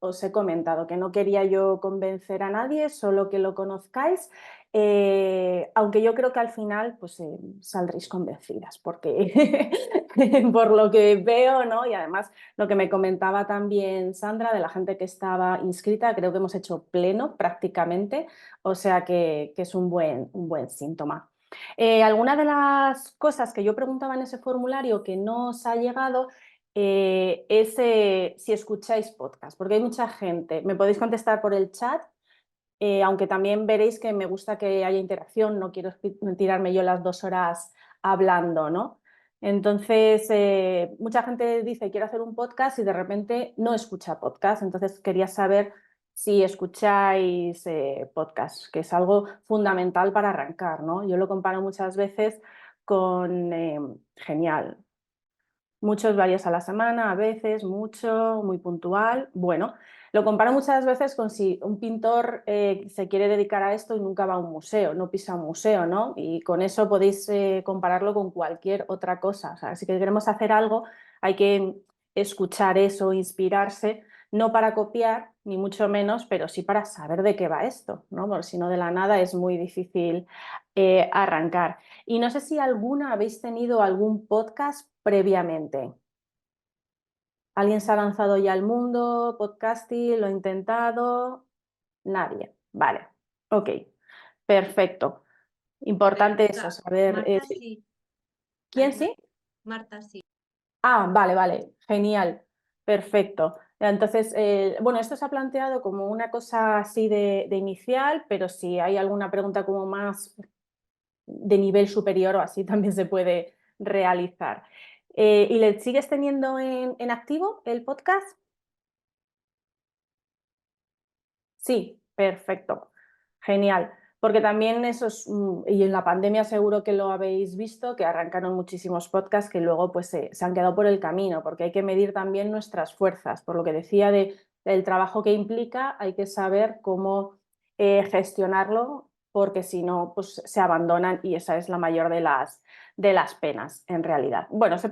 Os he comentado que no quería yo convencer a nadie, solo que lo conozcáis, aunque yo creo que al final pues, saldréis convencidas, porque por lo que veo, ¿no? Y además lo que me comentaba también Sandra de la gente que estaba inscrita, creo que hemos hecho pleno prácticamente, o sea que es un buen síntoma. Alguna de las cosas que yo preguntaba en ese formulario que no os ha llegado es si escucháis podcast, porque hay mucha gente, me podéis contestar por el chat, aunque también veréis que me gusta que haya interacción, no quiero tirarme yo las 2 horas hablando, ¿no? Entonces, mucha gente dice quiero hacer un podcast y de repente no escucha podcast, entonces quería saber si escucháis podcast, que es algo fundamental para arrancar, ¿no? Yo lo comparo muchas veces con Genial. Muchos, varios a la semana, a veces, mucho, muy puntual. Bueno, lo comparo muchas veces con si un pintor se quiere dedicar a esto y nunca va a un museo, no pisa un museo, ¿no? Y con eso podéis compararlo con cualquier otra cosa. O sea, si queremos hacer algo, hay que escuchar eso, inspirarse, no para copiar, ni mucho menos, pero sí para saber de qué va esto, ¿no? Porque si no, de la nada es muy difícil arrancar. Y no sé si alguna habéis tenido algún podcast previamente. ¿Alguien se ha lanzado ya al mundo? ¿Podcasting? ¿Lo ha intentado? Nadie. Vale. Ok. Perfecto. Importante eso, Verónica, saber. Marta sí. ¿Quién sí? Marta sí. Ah, vale. Genial. Perfecto. Entonces, bueno, esto se ha planteado como una cosa así de inicial, pero si hay alguna pregunta como más de nivel superior o así también se puede realizar. ¿Y le sigues teniendo en activo el podcast? Sí, perfecto. Genial. Porque también eso es, y en la pandemia seguro que lo habéis visto, que arrancaron muchísimos podcasts que luego pues se han quedado por el camino, porque hay que medir también nuestras fuerzas. Por lo que decía del trabajo que implica, hay que saber cómo gestionarlo, porque si no, pues se abandonan y esa es la mayor de las penas, en realidad. Bueno, os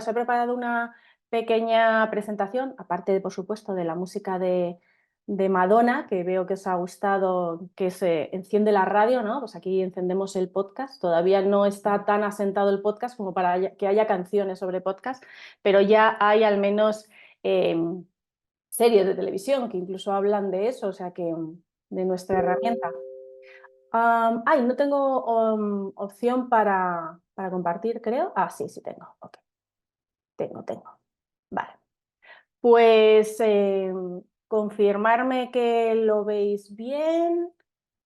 he preparado una pequeña presentación, aparte, por supuesto, de la música de Madonna, que veo que os ha gustado, que se enciende la radio, ¿no? Pues aquí encendemos el podcast. Todavía no está tan asentado el podcast como para que haya canciones sobre podcast, pero ya hay al menos eh, series de televisión que incluso hablan de eso, o sea que de nuestra herramienta. No tengo opción para compartir, creo. Ah, sí, tengo. Ok, tengo. Vale. Pues confirmarme que lo veis bien.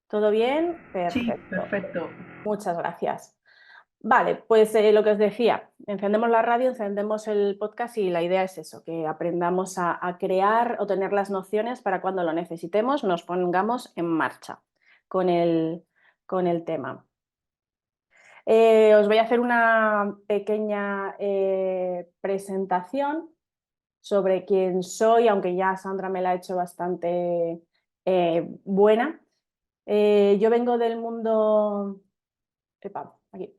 ¿Todo bien? Sí, Perfecto. perfecto. Muchas gracias. Vale, pues lo que os decía, encendemos la radio, encendemos el podcast y la idea es eso, que aprendamos a crear o tener las nociones para cuando lo necesitemos nos pongamos en marcha con el tema. Os voy a hacer una pequeña presentación sobre quién soy, aunque ya Sandra me la ha hecho bastante buena. Yo vengo del mundo... aquí.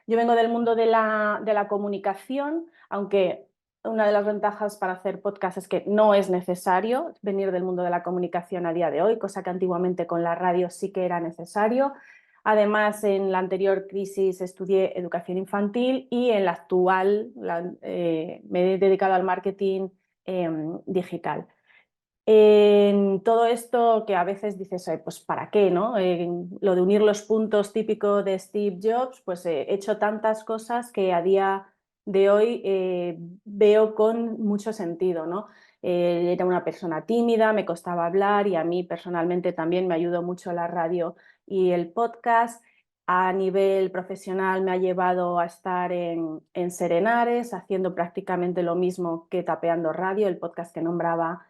Yo vengo del mundo de la comunicación, aunque una de las ventajas para hacer podcast es que no es necesario venir del mundo de la comunicación a día de hoy, cosa que antiguamente con la radio sí que era necesario. Además, en la anterior crisis estudié educación infantil y en la actual me he dedicado al marketing digital. En todo esto que a veces dices, pues ¿para qué? ¿No? Lo de unir los puntos típico de Steve Jobs, pues he hecho tantas cosas que a día de hoy veo con mucho sentido, ¿no? Era una persona tímida, me costaba hablar y a mí personalmente también me ayudó mucho la radio y el podcast. A nivel profesional me ha llevado a estar en Serenares, haciendo prácticamente lo mismo que Tapeando Radio, el podcast que nombraba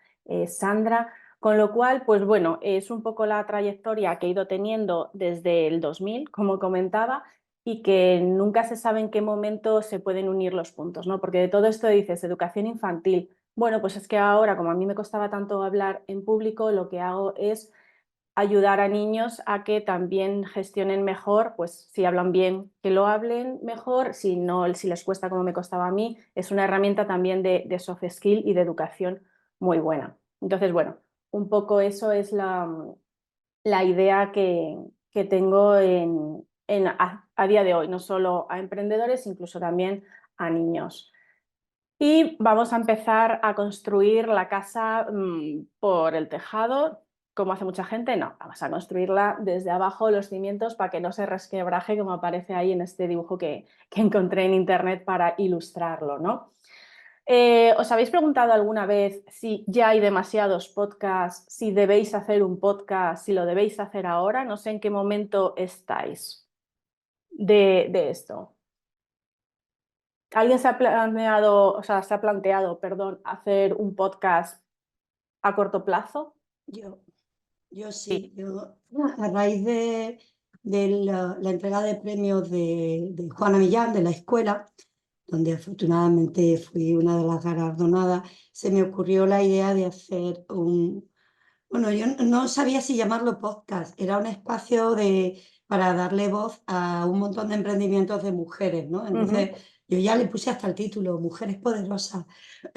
Sandra, con lo cual, pues bueno, es un poco la trayectoria que he ido teniendo desde el 2000, como comentaba, y que nunca se sabe en qué momento se pueden unir los puntos, ¿no? Porque de todo esto dices, educación infantil. Bueno, pues es que ahora, como a mí me costaba tanto hablar en público, lo que hago es ayudar a niños a que también gestionen mejor, pues si hablan bien, que lo hablen mejor, si no, si les cuesta como me costaba a mí, es una herramienta también de soft skill y de educación muy buena. Entonces, bueno, un poco eso es la idea que tengo a día de hoy, no solo a emprendedores, incluso también a niños. Y vamos a empezar a construir la casa por el tejado, como hace mucha gente. No, vamos a construirla desde abajo, los cimientos, para que no se resquebraje, como aparece ahí en este dibujo que encontré en internet para ilustrarlo, ¿no? ¿Os habéis preguntado alguna vez si ya hay demasiados podcasts, si debéis hacer un podcast, si lo debéis hacer ahora? No sé en qué momento estáis de esto. ¿Alguien se ha planeado, o sea, se ha planteado, perdón, hacer un podcast a corto plazo? Yo, yo Sí. sí, a raíz de la entrega de premios de Juana Millán, de la escuela, donde afortunadamente fui una de las galardonadas, se me ocurrió la idea de hacer bueno, yo no sabía si llamarlo podcast, era un espacio para darle voz a un montón de emprendimientos de mujeres, ¿no? Entonces Ujú. yo ya le puse hasta el título, Mujeres Poderosas.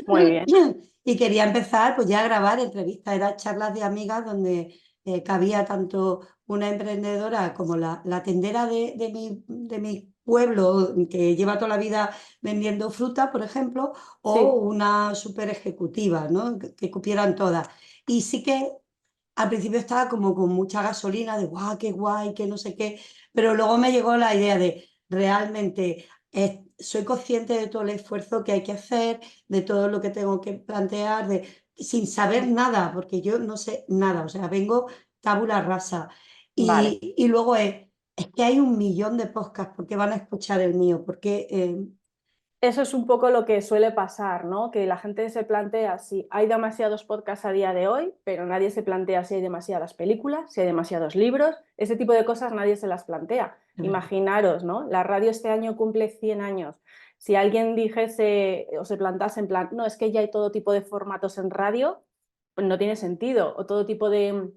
Muy bien. Y quería empezar pues ya a grabar entrevistas, eran charlas de amigas donde cabía tanto una emprendedora como la tendera de mi pueblo, que lleva toda la vida vendiendo fruta, por ejemplo, o Sí, una super ejecutiva, ¿no? Que cupieran todas. Y sí que al principio estaba como con mucha gasolina de guau, qué guay, que no sé qué, pero luego me llegó la idea de realmente soy consciente de todo el esfuerzo que hay que hacer, de todo lo que tengo que plantear, sin saber nada, porque yo no sé nada, o sea, vengo tabula rasa. vale. Y luego es que hay 1 millón de podcasts, ¿por qué van a escuchar el mío? Porque Eso es un poco lo que suele pasar, ¿no? Que la gente se plantea si hay demasiados podcasts a día de hoy, pero nadie se plantea si hay demasiadas películas, si hay demasiados libros. Ese tipo de cosas nadie se las plantea. Imaginaros, ¿no? La radio este año cumple 100 años. Si alguien dijese o se plantase en plan, no, es que ya hay todo tipo de formatos en radio, pues no tiene sentido. O todo tipo de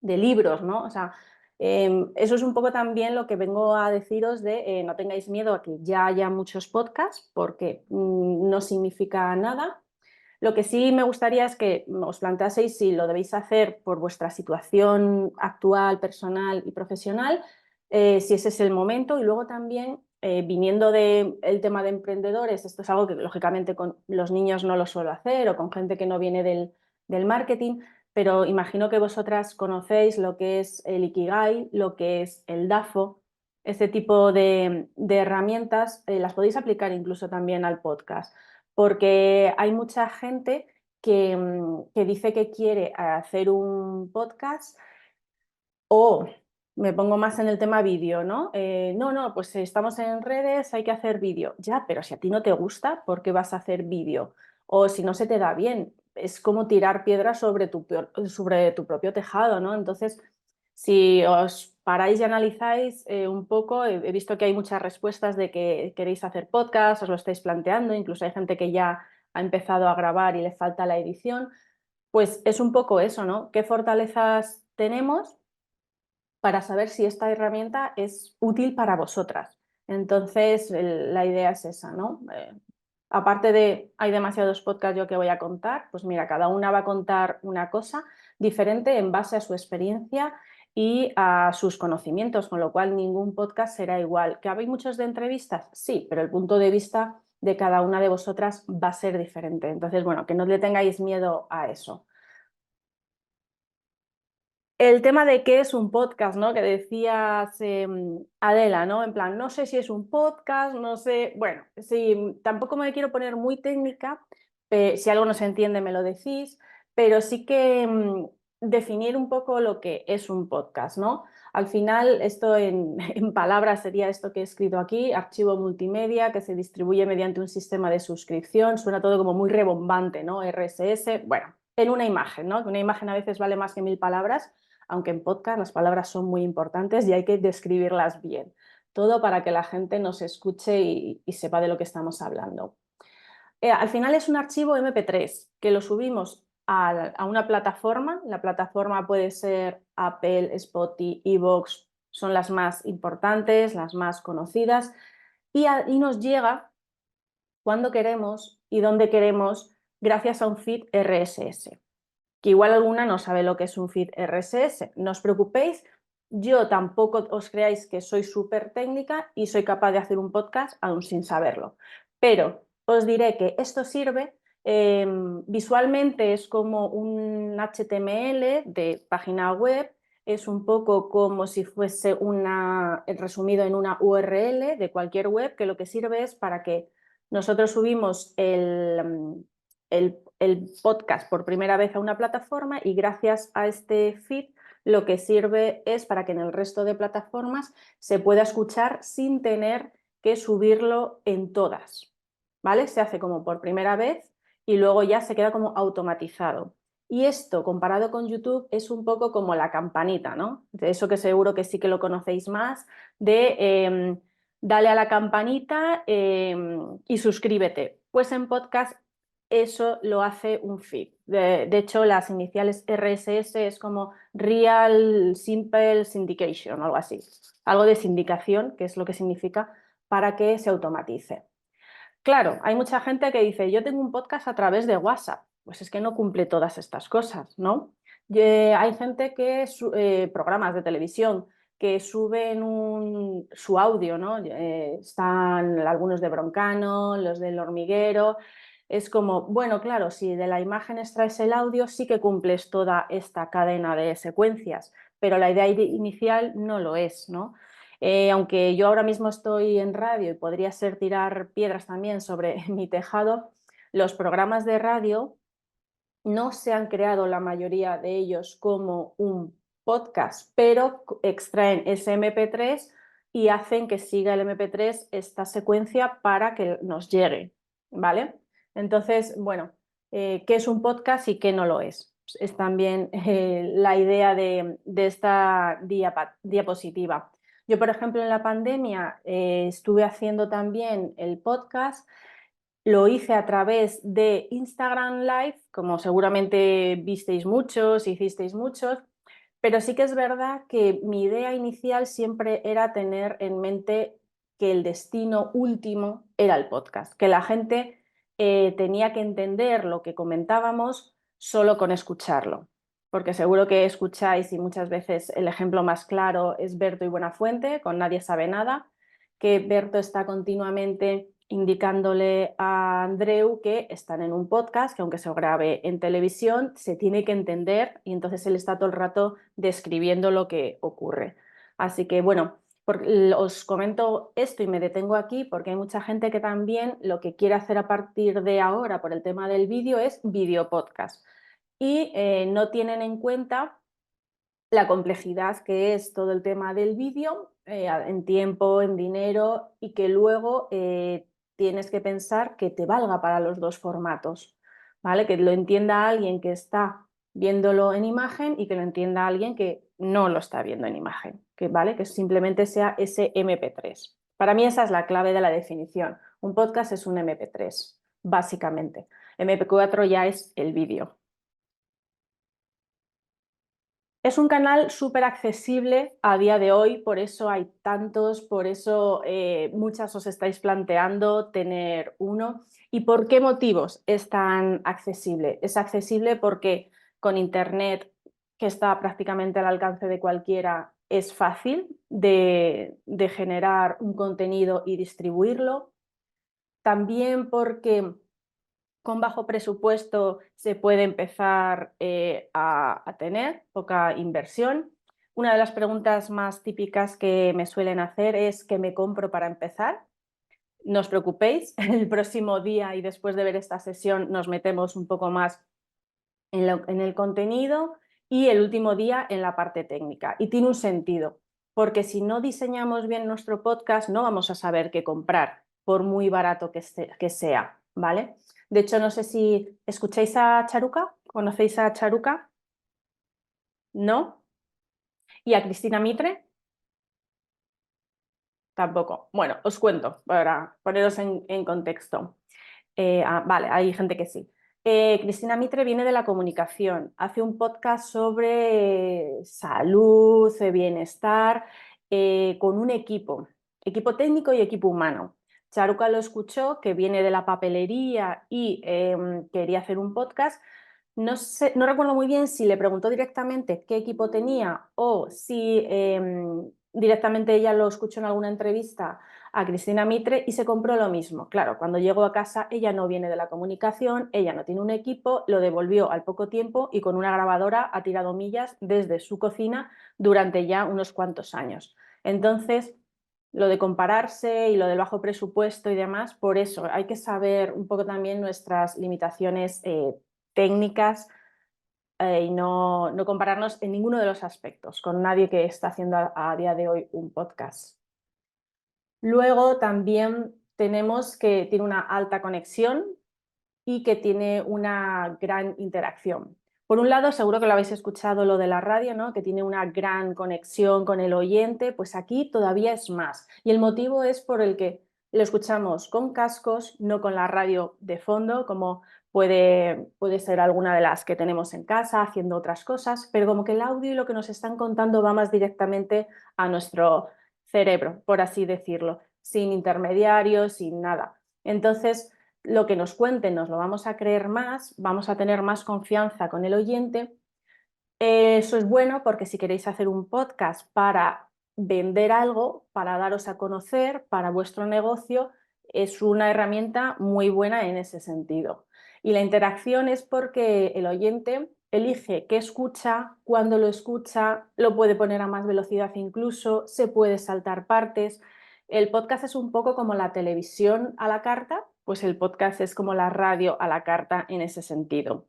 libros, ¿no? O sea, eso es un poco también lo que vengo a deciros de no tengáis miedo a que ya haya muchos podcasts porque no significa nada. Lo que sí me gustaría es que os planteaseis si lo debéis hacer por vuestra situación actual, personal y profesional, si ese es el momento y luego también viniendo del tema de emprendedores, esto es algo que lógicamente con los niños no lo suelo hacer o con gente que no viene del marketing, pero imagino que vosotras conocéis lo que es el Ikigai, lo que es el DAFO, este tipo de herramientas las podéis aplicar incluso también al podcast, porque hay mucha gente que dice que quiere hacer un podcast o me pongo más en el tema vídeo, ¿no? No, pues estamos en redes, hay que hacer vídeo. Ya, pero si a ti no te gusta, ¿por qué vas a hacer vídeo? O si no se te da bien, es como tirar piedras sobre tu propio tejado, ¿no? Entonces, si os paráis y analizáis un poco, he visto que hay muchas respuestas de que queréis hacer podcast, os lo estáis planteando, incluso hay gente que ya ha empezado a grabar y le falta la edición, pues es un poco eso, ¿no? ¿Qué fortalezas tenemos para saber si esta herramienta es útil para vosotras? Entonces, la idea es esa, ¿no? Aparte de hay demasiados podcasts yo que voy a contar, pues mira, cada una va a contar una cosa diferente en base a su experiencia y a sus conocimientos, con lo cual ningún podcast será igual. ¿Que habéis muchos de entrevistas? Sí, pero el punto de vista de cada una de vosotras va a ser diferente. Entonces, bueno, que no le tengáis miedo a eso. El tema de qué es un podcast, ¿no? Que decías, Adela, ¿no? En plan, no sé si es un podcast, no sé. Bueno, sí, tampoco me quiero poner muy técnica, si algo no se entiende me lo decís, pero sí que definir un poco lo que es un podcast, ¿no? Al final, esto en palabras sería esto que he escrito aquí, archivo multimedia que se distribuye mediante un sistema de suscripción. Suena todo como muy rebombante, ¿no? RSS. Bueno, en una imagen, ¿no? Que una imagen a veces vale más que 1000 palabras, aunque en podcast las palabras son muy importantes y hay que describirlas bien. Todo para que la gente nos escuche y sepa de lo que estamos hablando. Al final es un archivo MP3 que lo subimos a una plataforma. La plataforma puede ser Apple, Spotify, iVoox, son las más importantes, las más conocidas, y nos llega cuando queremos y donde queremos gracias a un feed RSS, que igual alguna no sabe lo que es un feed RSS. No os preocupéis, yo tampoco os creáis que soy súper técnica y soy capaz de hacer un podcast aún sin saberlo, pero os diré que esto sirve. Visualmente es como un HTML de página web, es un poco como si fuese resumido en una URL de cualquier web, que lo que sirve es para que nosotros subimos el podcast por primera vez a una plataforma, y gracias a este feed lo que sirve es para que en el resto de plataformas se pueda escuchar sin tener que subirlo en todas, ¿vale? Se hace como por primera vez y luego ya se queda como automatizado. Y esto, comparado con YouTube, es un poco como la campanita, ¿no? De eso que seguro que sí que lo conocéis más, de dale a la campanita y suscríbete. Pues en podcast eso lo hace un feed. De hecho, las iniciales RSS es como Real Simple Syndication o algo así. Algo de sindicación, que es lo que significa, para que se automatice. Claro, hay mucha gente que dice, yo tengo un podcast a través de WhatsApp. Pues es que no cumple todas estas cosas, ¿no? Hay gente que, programas de televisión, que suben su audio, ¿no? Están algunos de Broncano, los del Hormiguero. Es como, bueno, claro, si de la imagen extraes el audio, sí que cumples toda esta cadena de secuencias, pero la idea inicial no lo es, ¿no? Aunque yo ahora mismo estoy en radio y podría ser tirar piedras también sobre mi tejado, los programas de radio no se han creado la mayoría de ellos como un podcast, pero extraen ese MP3 y hacen que siga el MP3 esta secuencia para que nos llegue, ¿vale? Entonces, bueno, ¿qué es un podcast y qué no lo es? Es también la idea de esta diapositiva. Yo, por ejemplo, en la pandemia estuve haciendo también el podcast. Lo hice a través de Instagram Live, como seguramente visteis muchos, hicisteis muchos, pero sí que es verdad que mi idea inicial siempre era tener en mente que el destino último era el podcast, que la gente tenía que entender lo que comentábamos solo con escucharlo, porque seguro que escucháis, y muchas veces el ejemplo más claro es Berto y Buenafuente, con Nadie sabe nada, que Berto está continuamente indicándole a Andreu que están en un podcast, que aunque se grabe en televisión, se tiene que entender, y entonces él está todo el rato describiendo lo que ocurre. Así que bueno, os comento esto y me detengo aquí porque hay mucha gente que también lo que quiere hacer a partir de ahora por el tema del vídeo es video podcast, y no tienen en cuenta la complejidad que es todo el tema del vídeo, en tiempo, en dinero, y que luego tienes que pensar que te valga para los dos formatos, ¿vale? Que lo entienda alguien que está viéndolo en imagen y que lo entienda alguien que no lo está viendo en imagen, ¿vale? Que simplemente sea ese MP3. Para mí esa es la clave de la definición. Un podcast es un MP3, básicamente. MP4 ya es el vídeo. Es un canal súper accesible a día de hoy, por eso hay tantos, por eso muchas os estáis planteando tener uno. ¿Y por qué motivos es tan accesible? Es accesible porque con Internet, que está prácticamente al alcance de cualquiera, es fácil de generar un contenido y distribuirlo. También porque con bajo presupuesto se puede empezar a tener poca inversión. Una de las preguntas más típicas que me suelen hacer es ¿qué me compro para empezar? No os preocupéis, el próximo día y después de ver esta sesión nos metemos un poco más en el contenido, y el último día en la parte técnica. Y tiene un sentido, porque si no diseñamos bien nuestro podcast no vamos a saber qué comprar, por muy barato que sea, ¿vale? De hecho, no sé si escucháis a Charuca, ¿conocéis a Charuca? ¿No? ¿Y a Cristina Mitre? Tampoco. Bueno, os cuento para poneros en contexto. Vale, hay gente que sí. Cristina Mitre viene de la comunicación, hace un podcast sobre salud, bienestar, con un equipo técnico y equipo humano. Charuca lo escuchó, que viene de la papelería y quería hacer un podcast. No sé, no recuerdo muy bien si le preguntó directamente qué equipo tenía o si directamente ella lo escuchó en alguna entrevista a Cristina Mitre y se compró lo mismo. Claro, cuando llegó a casa ella no viene de la comunicación, ella no tiene un equipo, lo devolvió al poco tiempo y con una grabadora ha tirado millas desde su cocina durante ya unos cuantos años. Entonces, lo de compararse y lo del bajo presupuesto y demás, por eso hay que saber un poco también nuestras limitaciones técnicas y no compararnos en ninguno de los aspectos con nadie que está haciendo a día de hoy un podcast. Luego también tenemos que tiene una alta conexión y que tiene una gran interacción. Por un lado, seguro que lo habéis escuchado lo de la radio, ¿no? Que tiene una gran conexión con el oyente, pues aquí todavía es más. Y el motivo es por el que lo escuchamos con cascos, no con la radio de fondo, como puede ser alguna de las que tenemos en casa haciendo otras cosas, pero como que el audio y lo que nos están contando va más directamente a nuestro cerebro, por así decirlo, sin intermediarios, sin nada. Entonces, lo que nos cuenten nos lo vamos a creer más, vamos a tener más confianza con el oyente. Eso es bueno porque si queréis hacer un podcast para vender algo, para daros a conocer, para vuestro negocio, es una herramienta muy buena en ese sentido. Y la interacción es porque el oyente elige qué escucha, cuándo lo escucha, lo puede poner a más velocidad incluso, se puede saltar partes. El podcast es un poco como la televisión a la carta, pues el podcast es como la radio a la carta en ese sentido.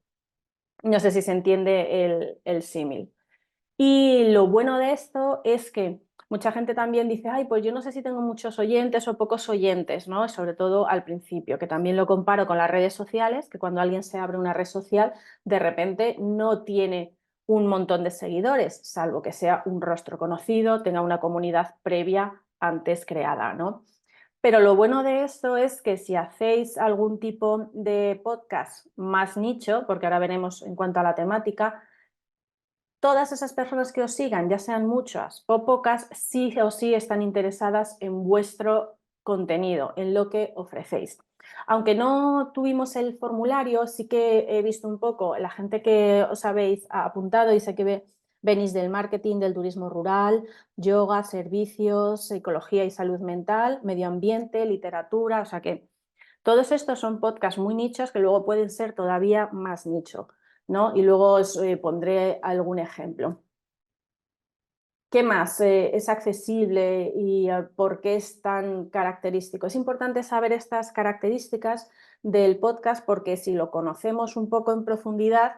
No sé si se entiende el símil. Y lo bueno de esto es que mucha gente también dice, ay, pues yo no sé si tengo muchos oyentes o pocos oyentes, ¿no? Sobre todo al principio, que también lo comparo con las redes sociales, que cuando alguien se abre una red social, de repente no tiene un montón de seguidores, salvo que sea un rostro conocido, tenga una comunidad previa antes creada, ¿no? Pero lo bueno de esto es que si hacéis algún tipo de podcast más nicho, porque ahora veremos en cuanto a la temática, todas esas personas que os sigan, ya sean muchas o pocas, sí o sí están interesadas en vuestro contenido, en lo que ofrecéis. Aunque no tuvimos el formulario, sí que he visto un poco la gente que os habéis apuntado y sé que venís del marketing, del turismo rural, yoga, servicios, psicología y salud mental, medio ambiente, literatura, o sea que todos estos son podcasts muy nichos que luego pueden ser todavía más nicho, ¿no? Y luego os pondré algún ejemplo. ¿Qué más es accesible y por qué es tan característico? Es importante saber estas características del podcast porque si lo conocemos un poco en profundidad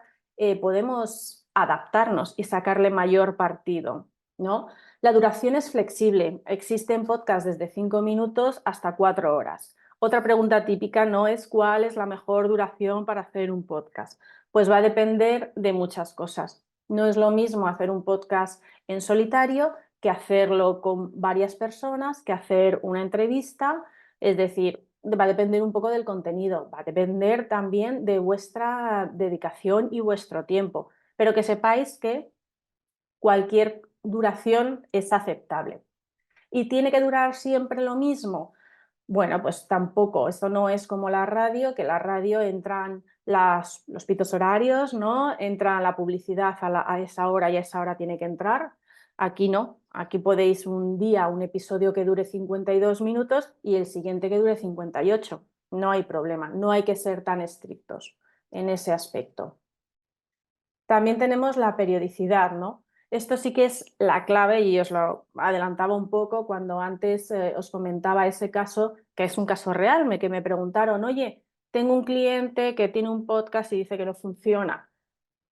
podemos adaptarnos y sacarle mayor partido, ¿no? La duración es flexible. Existen podcasts desde 5 minutos hasta 4 horas. Otra pregunta típica no es cuál es la mejor duración para hacer un podcast. Pues va a depender de muchas cosas. No es lo mismo hacer un podcast en solitario que hacerlo con varias personas, que hacer una entrevista. Es decir, va a depender un poco del contenido, va a depender también de vuestra dedicación y vuestro tiempo, pero que sepáis que cualquier duración es aceptable. ¿Y tiene que durar siempre lo mismo? Bueno, pues tampoco. Esto no es como la radio, que la radio entran los pitos horarios, ¿no? Entra la publicidad a esa hora y a esa hora tiene que entrar. Aquí no. Aquí podéis un día, un episodio que dure 52 minutos y el siguiente que dure 58. No hay problema. No hay que ser tan estrictos en ese aspecto. También tenemos la periodicidad, ¿no? Esto sí que es la clave y os lo adelantaba un poco cuando antes os comentaba ese caso, que es un caso real, que me preguntaron, oye, tengo un cliente que tiene un podcast y dice que no funciona.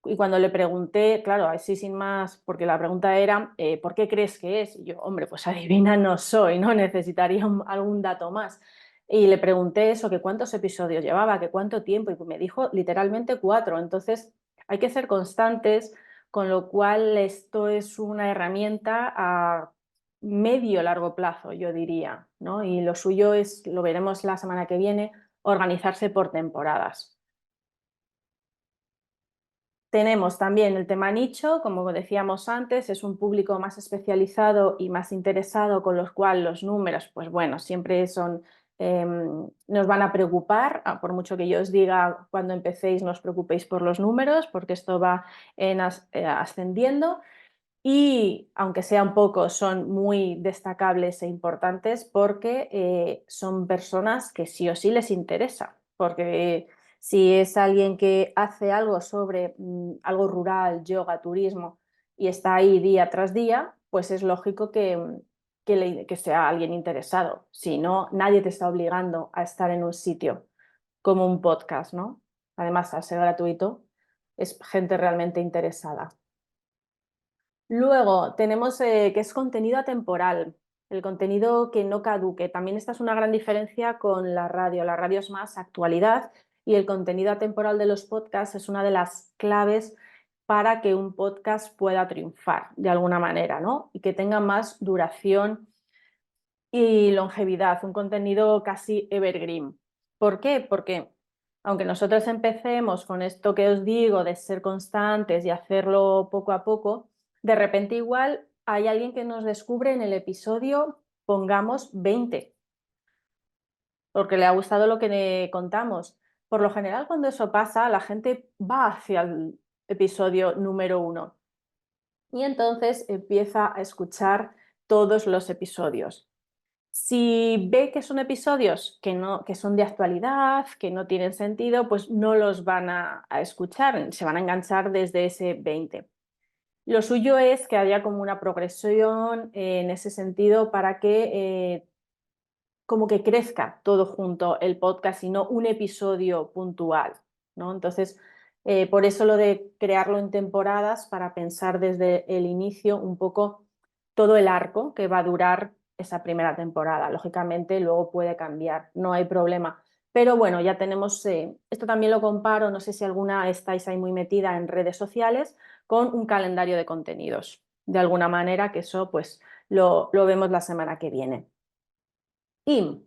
Y cuando le pregunté, claro, así sin más, porque la pregunta era, ¿por qué crees que es? Y yo, hombre, pues adivina no soy, ¿no? Necesitaría algún dato más. Y le pregunté eso, que cuántos episodios llevaba, que cuánto tiempo, y me dijo literalmente 4. Entonces, hay que ser constantes, con lo cual esto es una herramienta a medio largo plazo, yo diría, ¿no? Y lo suyo es, lo veremos la semana que viene, organizarse por temporadas. Tenemos también el tema nicho, como decíamos antes, es un público más especializado y más interesado, con los cuales los números, pues bueno, siempre son, nos van a preocupar, por mucho que yo os diga cuando empecéis no os preocupéis por los números, porque esto va ascendiendo. Y aunque sean pocos, son muy destacables e importantes porque son personas que sí o sí les interesa. Porque si es alguien que hace algo sobre algo rural, yoga, turismo, y está ahí día tras día, pues es lógico que sea alguien interesado. Si no, nadie te está obligando a estar en un sitio como un podcast, ¿no? Además, al ser gratuito, es gente realmente interesada. Luego tenemos que es contenido atemporal, el contenido que no caduque. También esta es una gran diferencia con la radio. La radio es más actualidad y el contenido atemporal de los podcasts es una de las claves para que un podcast pueda triunfar de alguna manera, ¿no? Y que tenga más duración y longevidad, un contenido casi evergreen. ¿Por qué? Porque aunque nosotros empecemos con esto que os digo de ser constantes y hacerlo poco a poco, de repente igual hay alguien que nos descubre en el episodio, pongamos 20, porque le ha gustado lo que le contamos. Por lo general, cuando eso pasa, la gente va hacia el episodio número 1 y entonces empieza a escuchar todos los episodios. Si ve que son episodios que son de actualidad, que no tienen sentido, pues no los van a escuchar, se van a enganchar desde ese 20. Lo suyo es que haya como una progresión en ese sentido para que como que crezca todo junto el podcast y no un episodio puntual, ¿no? Entonces, por eso lo de crearlo en temporadas para pensar desde el inicio un poco todo el arco que va a durar esa primera temporada. Lógicamente, luego puede cambiar, no hay problema. Pero bueno, ya tenemos, esto también lo comparo, no sé si alguna estáis ahí muy metida en redes sociales, con un calendario de contenidos. De alguna manera, que eso pues lo vemos la semana que viene. Y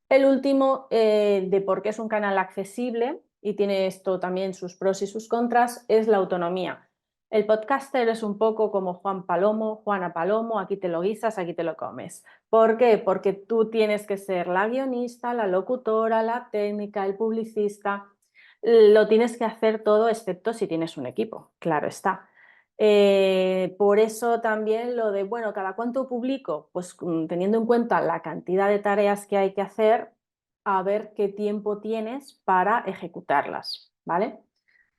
el último, de por qué es un canal accesible, y tiene esto también sus pros y sus contras, es la autonomía. El podcaster es un poco como Juan Palomo, Juana Palomo, aquí te lo guisas, aquí te lo comes. ¿Por qué? Porque tú tienes que ser la guionista, la locutora, la técnica, el publicista. Lo tienes que hacer todo excepto si tienes un equipo, claro está. Por eso también lo de, bueno, ¿cada cuánto publico? Pues teniendo en cuenta la cantidad de tareas que hay que hacer, a ver qué tiempo tienes para ejecutarlas, ¿vale?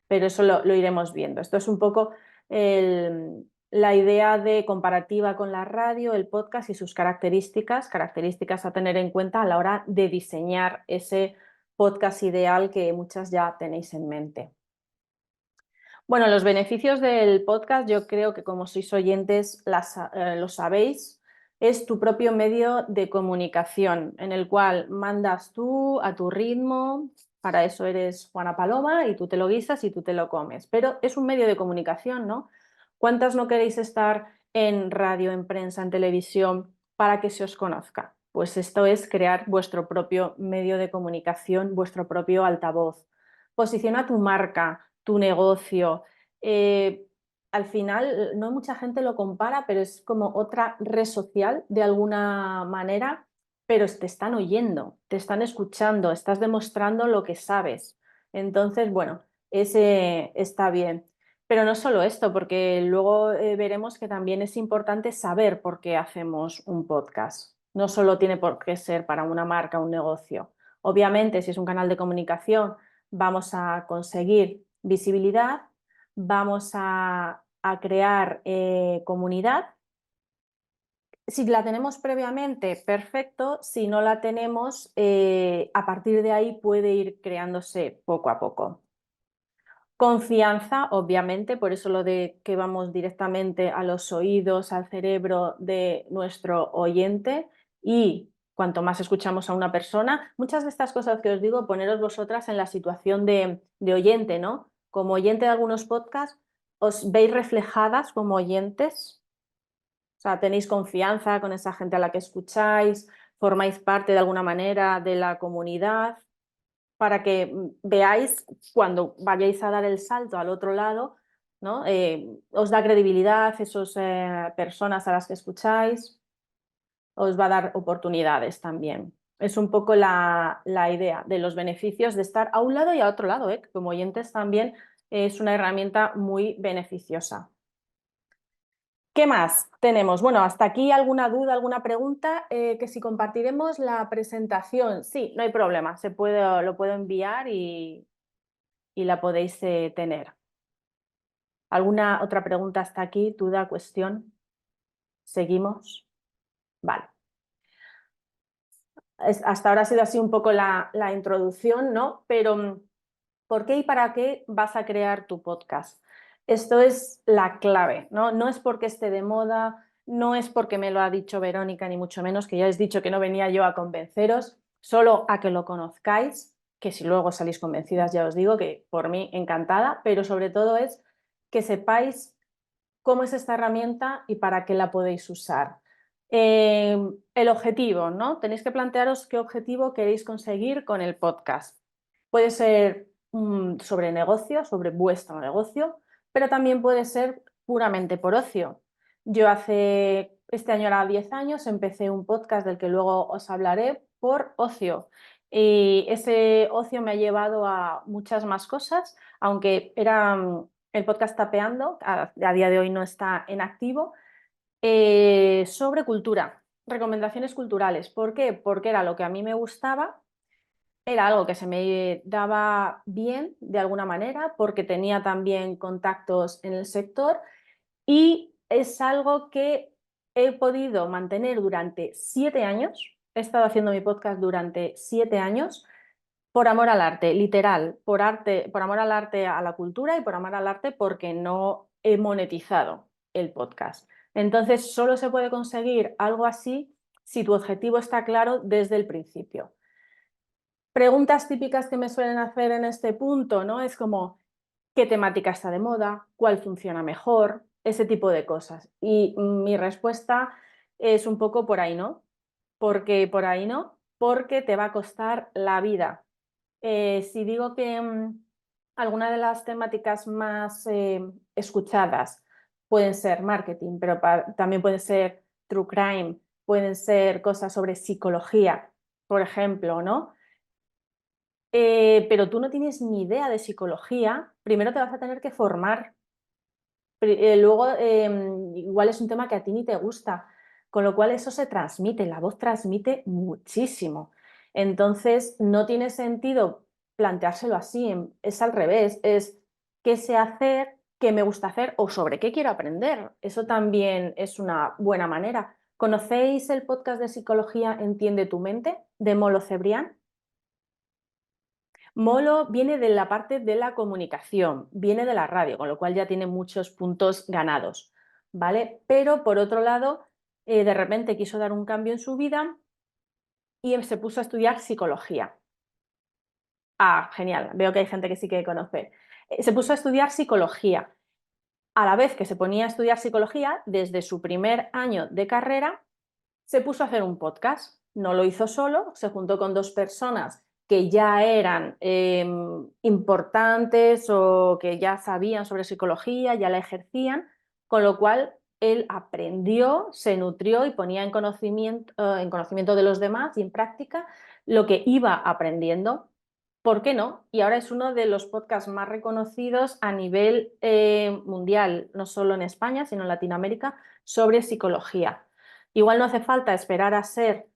Pero eso lo iremos viendo. Esto es un poco la idea de comparativa con la radio, el podcast y sus características a tener en cuenta a la hora de diseñar ese podcast ideal que muchas ya tenéis en mente. Bueno, los beneficios del podcast, yo creo que como sois oyentes lo sabéis, es tu propio medio de comunicación en el cual mandas tú a tu ritmo, para eso eres Juana Paloma y tú te lo guisas y tú te lo comes, pero es un medio de comunicación, ¿no? ¿Cuántas no queréis estar en radio, en prensa, en televisión para que se os conozca? Pues esto es crear vuestro propio medio de comunicación, vuestro propio altavoz. Posiciona tu marca, tu negocio. Eh, Al final, no mucha gente lo compara, pero es como otra red social de alguna manera, pero te están oyendo, te están escuchando, estás demostrando lo que sabes. Entonces, bueno, ese está bien. Pero no solo esto, porque luego veremos que también es importante saber por qué hacemos un podcast. No solo tiene por qué ser para una marca, un negocio. Obviamente, si es un canal de comunicación, vamos a conseguir visibilidad, vamos a crear comunidad. Si la tenemos previamente, perfecto. Si no la tenemos, a partir de ahí puede ir creándose poco a poco. Confianza, obviamente, por eso lo de que vamos directamente a los oídos, al cerebro de nuestro oyente, y cuanto más escuchamos a una persona, muchas de estas cosas que os digo, poneros vosotras en la situación de oyente, ¿no? Como oyente de algunos podcasts, ¿os veis reflejadas como oyentes? O sea, ¿tenéis confianza con esa gente a la que escucháis? ¿Formáis parte de alguna manera de la comunidad? Para que veáis cuando vayáis a dar el salto al otro lado, ¿no? Os da credibilidad esas personas a las que escucháis, os va a dar oportunidades también. Es un poco la idea de los beneficios de estar a un lado y a otro lado, que como oyentes también es una herramienta muy beneficiosa. ¿Qué más tenemos? Bueno, hasta aquí alguna duda, alguna pregunta, que si compartiremos la presentación. Sí, no hay problema, lo puedo enviar y la podéis tener. ¿Alguna otra pregunta hasta aquí? ¿Duda, cuestión? ¿Seguimos? Vale. Hasta ahora ha sido así un poco la introducción, ¿no? Pero ¿por qué y para qué vas a crear tu podcast? Esto es la clave, ¿no? No es porque esté de moda, no es porque me lo ha dicho Verónica, ni mucho menos, que ya os he dicho que no venía yo a convenceros, solo a que lo conozcáis, que si luego salís convencidas ya os digo que por mí encantada, pero sobre todo es que sepáis cómo es esta herramienta y para qué la podéis usar. El objetivo, ¿no? Tenéis que plantearos qué objetivo queréis conseguir con el podcast. Puede ser sobre negocio, sobre vuestro negocio, pero también puede ser puramente por ocio. Yo este año era 10 años, empecé un podcast del que luego os hablaré por ocio. Y ese ocio me ha llevado a muchas más cosas, aunque era el podcast Tapeando, a día de hoy no está en activo, sobre cultura, recomendaciones culturales. ¿Por qué? Porque era lo que a mí me gustaba, era algo que se me daba bien de alguna manera, porque tenía también contactos en el sector y es algo que he podido mantener durante 7 años. He estado haciendo mi podcast durante 7 años por amor al arte, literal, por amor al arte, a la cultura y por amor al arte porque no he monetizado el podcast. Entonces, solo se puede conseguir algo así si tu objetivo está claro desde el principio. Preguntas típicas que me suelen hacer en este punto, ¿no? Es como, ¿qué temática está de moda? ¿Cuál funciona mejor? Ese tipo de cosas. Y mi respuesta es un poco por ahí, ¿no? Porque por ahí no, porque te va a costar la vida. Si digo que algunas de las temáticas más escuchadas pueden ser marketing, pero también pueden ser true crime, pueden ser cosas sobre psicología, por ejemplo, ¿no? Pero tú no tienes ni idea de psicología, primero te vas a tener que formar. Luego, igual es un tema que a ti ni te gusta, con lo cual eso se transmite, la voz transmite muchísimo. Entonces, no tiene sentido planteárselo así, es al revés, es qué sé hacer, qué me gusta hacer o sobre qué quiero aprender. Eso también es una buena manera. ¿Conocéis el podcast de psicología Entiende tu mente de Molo Cebrián? Molo viene de la parte de la comunicación, viene de la radio, con lo cual ya tiene muchos puntos ganados, ¿vale? Pero por otro lado, de repente quiso dar un cambio en su vida y se puso a estudiar psicología. Ah, genial, veo que hay gente que sí que conoce. Se puso a estudiar psicología. A la vez que se ponía a estudiar psicología, desde su primer año de carrera, se puso a hacer un podcast. No lo hizo solo, se juntó con 2 personas que ya eran importantes o que ya sabían sobre psicología, ya la ejercían, con lo cual él aprendió, se nutrió y ponía en conocimiento de los demás y en práctica lo que iba aprendiendo. ¿Por qué no? Y ahora es uno de los podcasts más reconocidos a nivel mundial, no solo en España, sino en Latinoamérica, sobre psicología. Igual no hace falta esperar a ser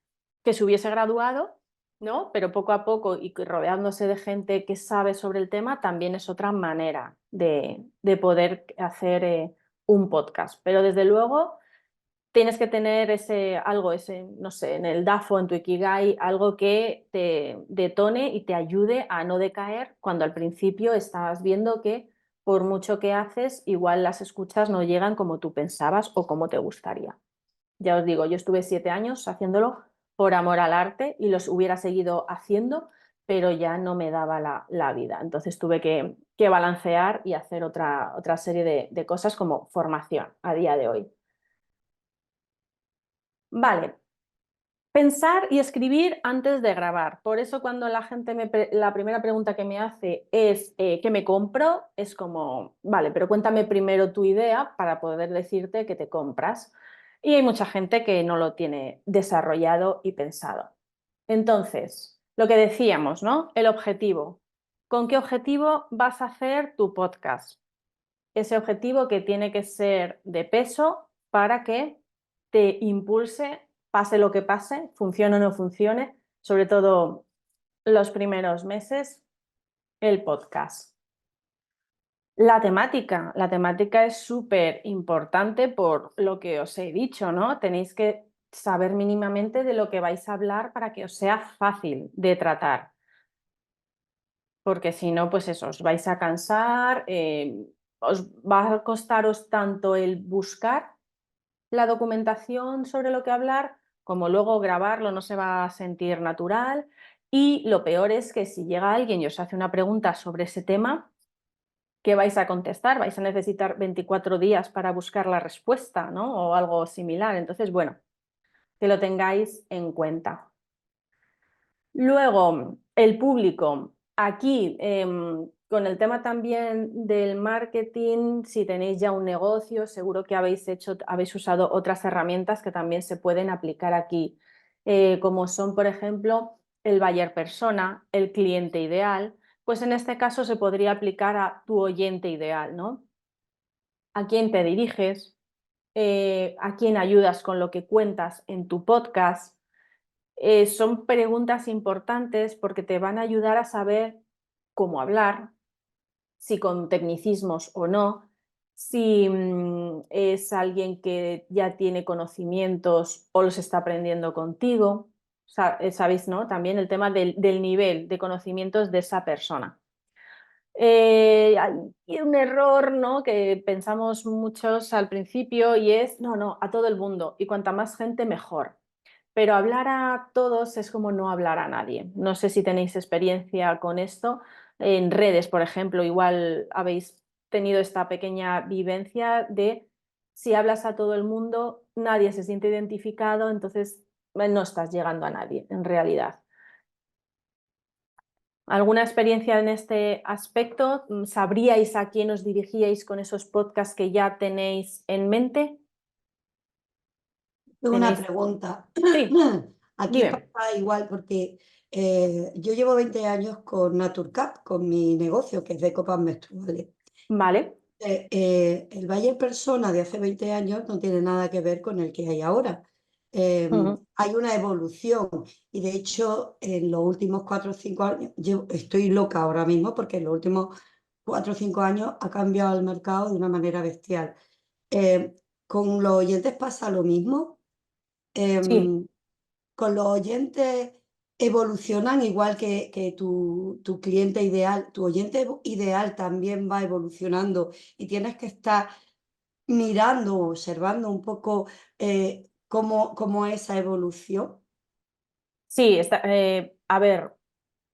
que se hubiese graduado, ¿no? Pero poco a poco y rodeándose de gente que sabe sobre el tema también es otra manera de poder hacer un podcast. Pero desde luego tienes que tener no sé, en el DAFO, en tu Ikigai, algo que te detone y te ayude a no decaer cuando al principio estabas viendo que por mucho que haces, igual las escuchas no llegan como tú pensabas o como te gustaría. Ya os digo, yo estuve 7 años haciéndolo por amor al arte y los hubiera seguido haciendo, pero ya no me daba la vida. Entonces tuve que balancear y hacer otra serie de cosas como formación a día de hoy. Vale, Pensar y escribir antes de grabar. Por eso cuando la gente la primera pregunta que me hace es ¿qué me compro? Es como, vale, pero cuéntame primero tu idea para poder decirte qué te compras. Y hay mucha gente que no lo tiene desarrollado y pensado. Entonces, lo que decíamos, ¿no? El objetivo. ¿Con qué objetivo vas a hacer tu podcast? Ese objetivo que tiene que ser de peso para que te impulse, pase lo que pase, funcione o no funcione, sobre todo los primeros meses, el podcast. La temática es súper importante por lo que os he dicho, ¿no? Tenéis que saber mínimamente de lo que vais a hablar para que os sea fácil de tratar, porque si no, pues eso, os vais a cansar, os va a costaros tanto el buscar la documentación sobre lo que hablar, como luego grabarlo no se va a sentir natural. Y lo peor es que si llega alguien y os hace una pregunta sobre ese tema, ¿qué vais a contestar? Vais a necesitar 24 días para buscar la respuesta, ¿no? O algo similar. Entonces, bueno, que lo tengáis en cuenta. Luego, el público. Aquí, con el tema también del marketing, si tenéis ya un negocio, seguro que habéis usado otras herramientas que también se pueden aplicar aquí, como son, por ejemplo, el buyer persona, el cliente ideal. Pues en este caso se podría aplicar a tu oyente ideal, ¿no? A quién te diriges, a quién ayudas con lo que cuentas en tu podcast. Son preguntas importantes porque te van a ayudar a saber cómo hablar, si con tecnicismos o no, si es alguien que ya tiene conocimientos o los está aprendiendo contigo. Sabéis, ¿no? También el tema del nivel de conocimientos de esa persona. Hay un error, ¿no? Que pensamos muchos al principio y es, no, no, a todo el mundo y cuanta más gente mejor. Pero hablar a todos es como no hablar a nadie. No sé si tenéis experiencia con esto. En redes, por ejemplo, igual habéis tenido esta pequeña vivencia de si hablas a todo el mundo, nadie se siente identificado, entonces no estás llegando a nadie, en realidad. ¿Alguna experiencia en este aspecto? ¿Sabríais a quién os dirigíais con esos podcasts que ya tenéis en mente? Tengo una ¿Tenéis? pregunta. Sí, Aquí dime. pasa igual porque yo llevo 20 años con Naturcap, con mi negocio, que es de copas menstruales. Vale. El Bayer Persona de hace 20 años no tiene nada que ver con el que hay ahora. Ujú. Hay una evolución y de hecho en los últimos 4 o 5 años, yo estoy loca ahora mismo porque en los últimos 4 o 5 años ha cambiado el mercado de una manera bestial. Eh, con los oyentes pasa lo mismo. Sí. Em, con los oyentes evolucionan igual que tu cliente ideal. Tu oyente ideal también va evolucionando y tienes que estar mirando, observando un poco cómo es esa evolución. Sí, a ver,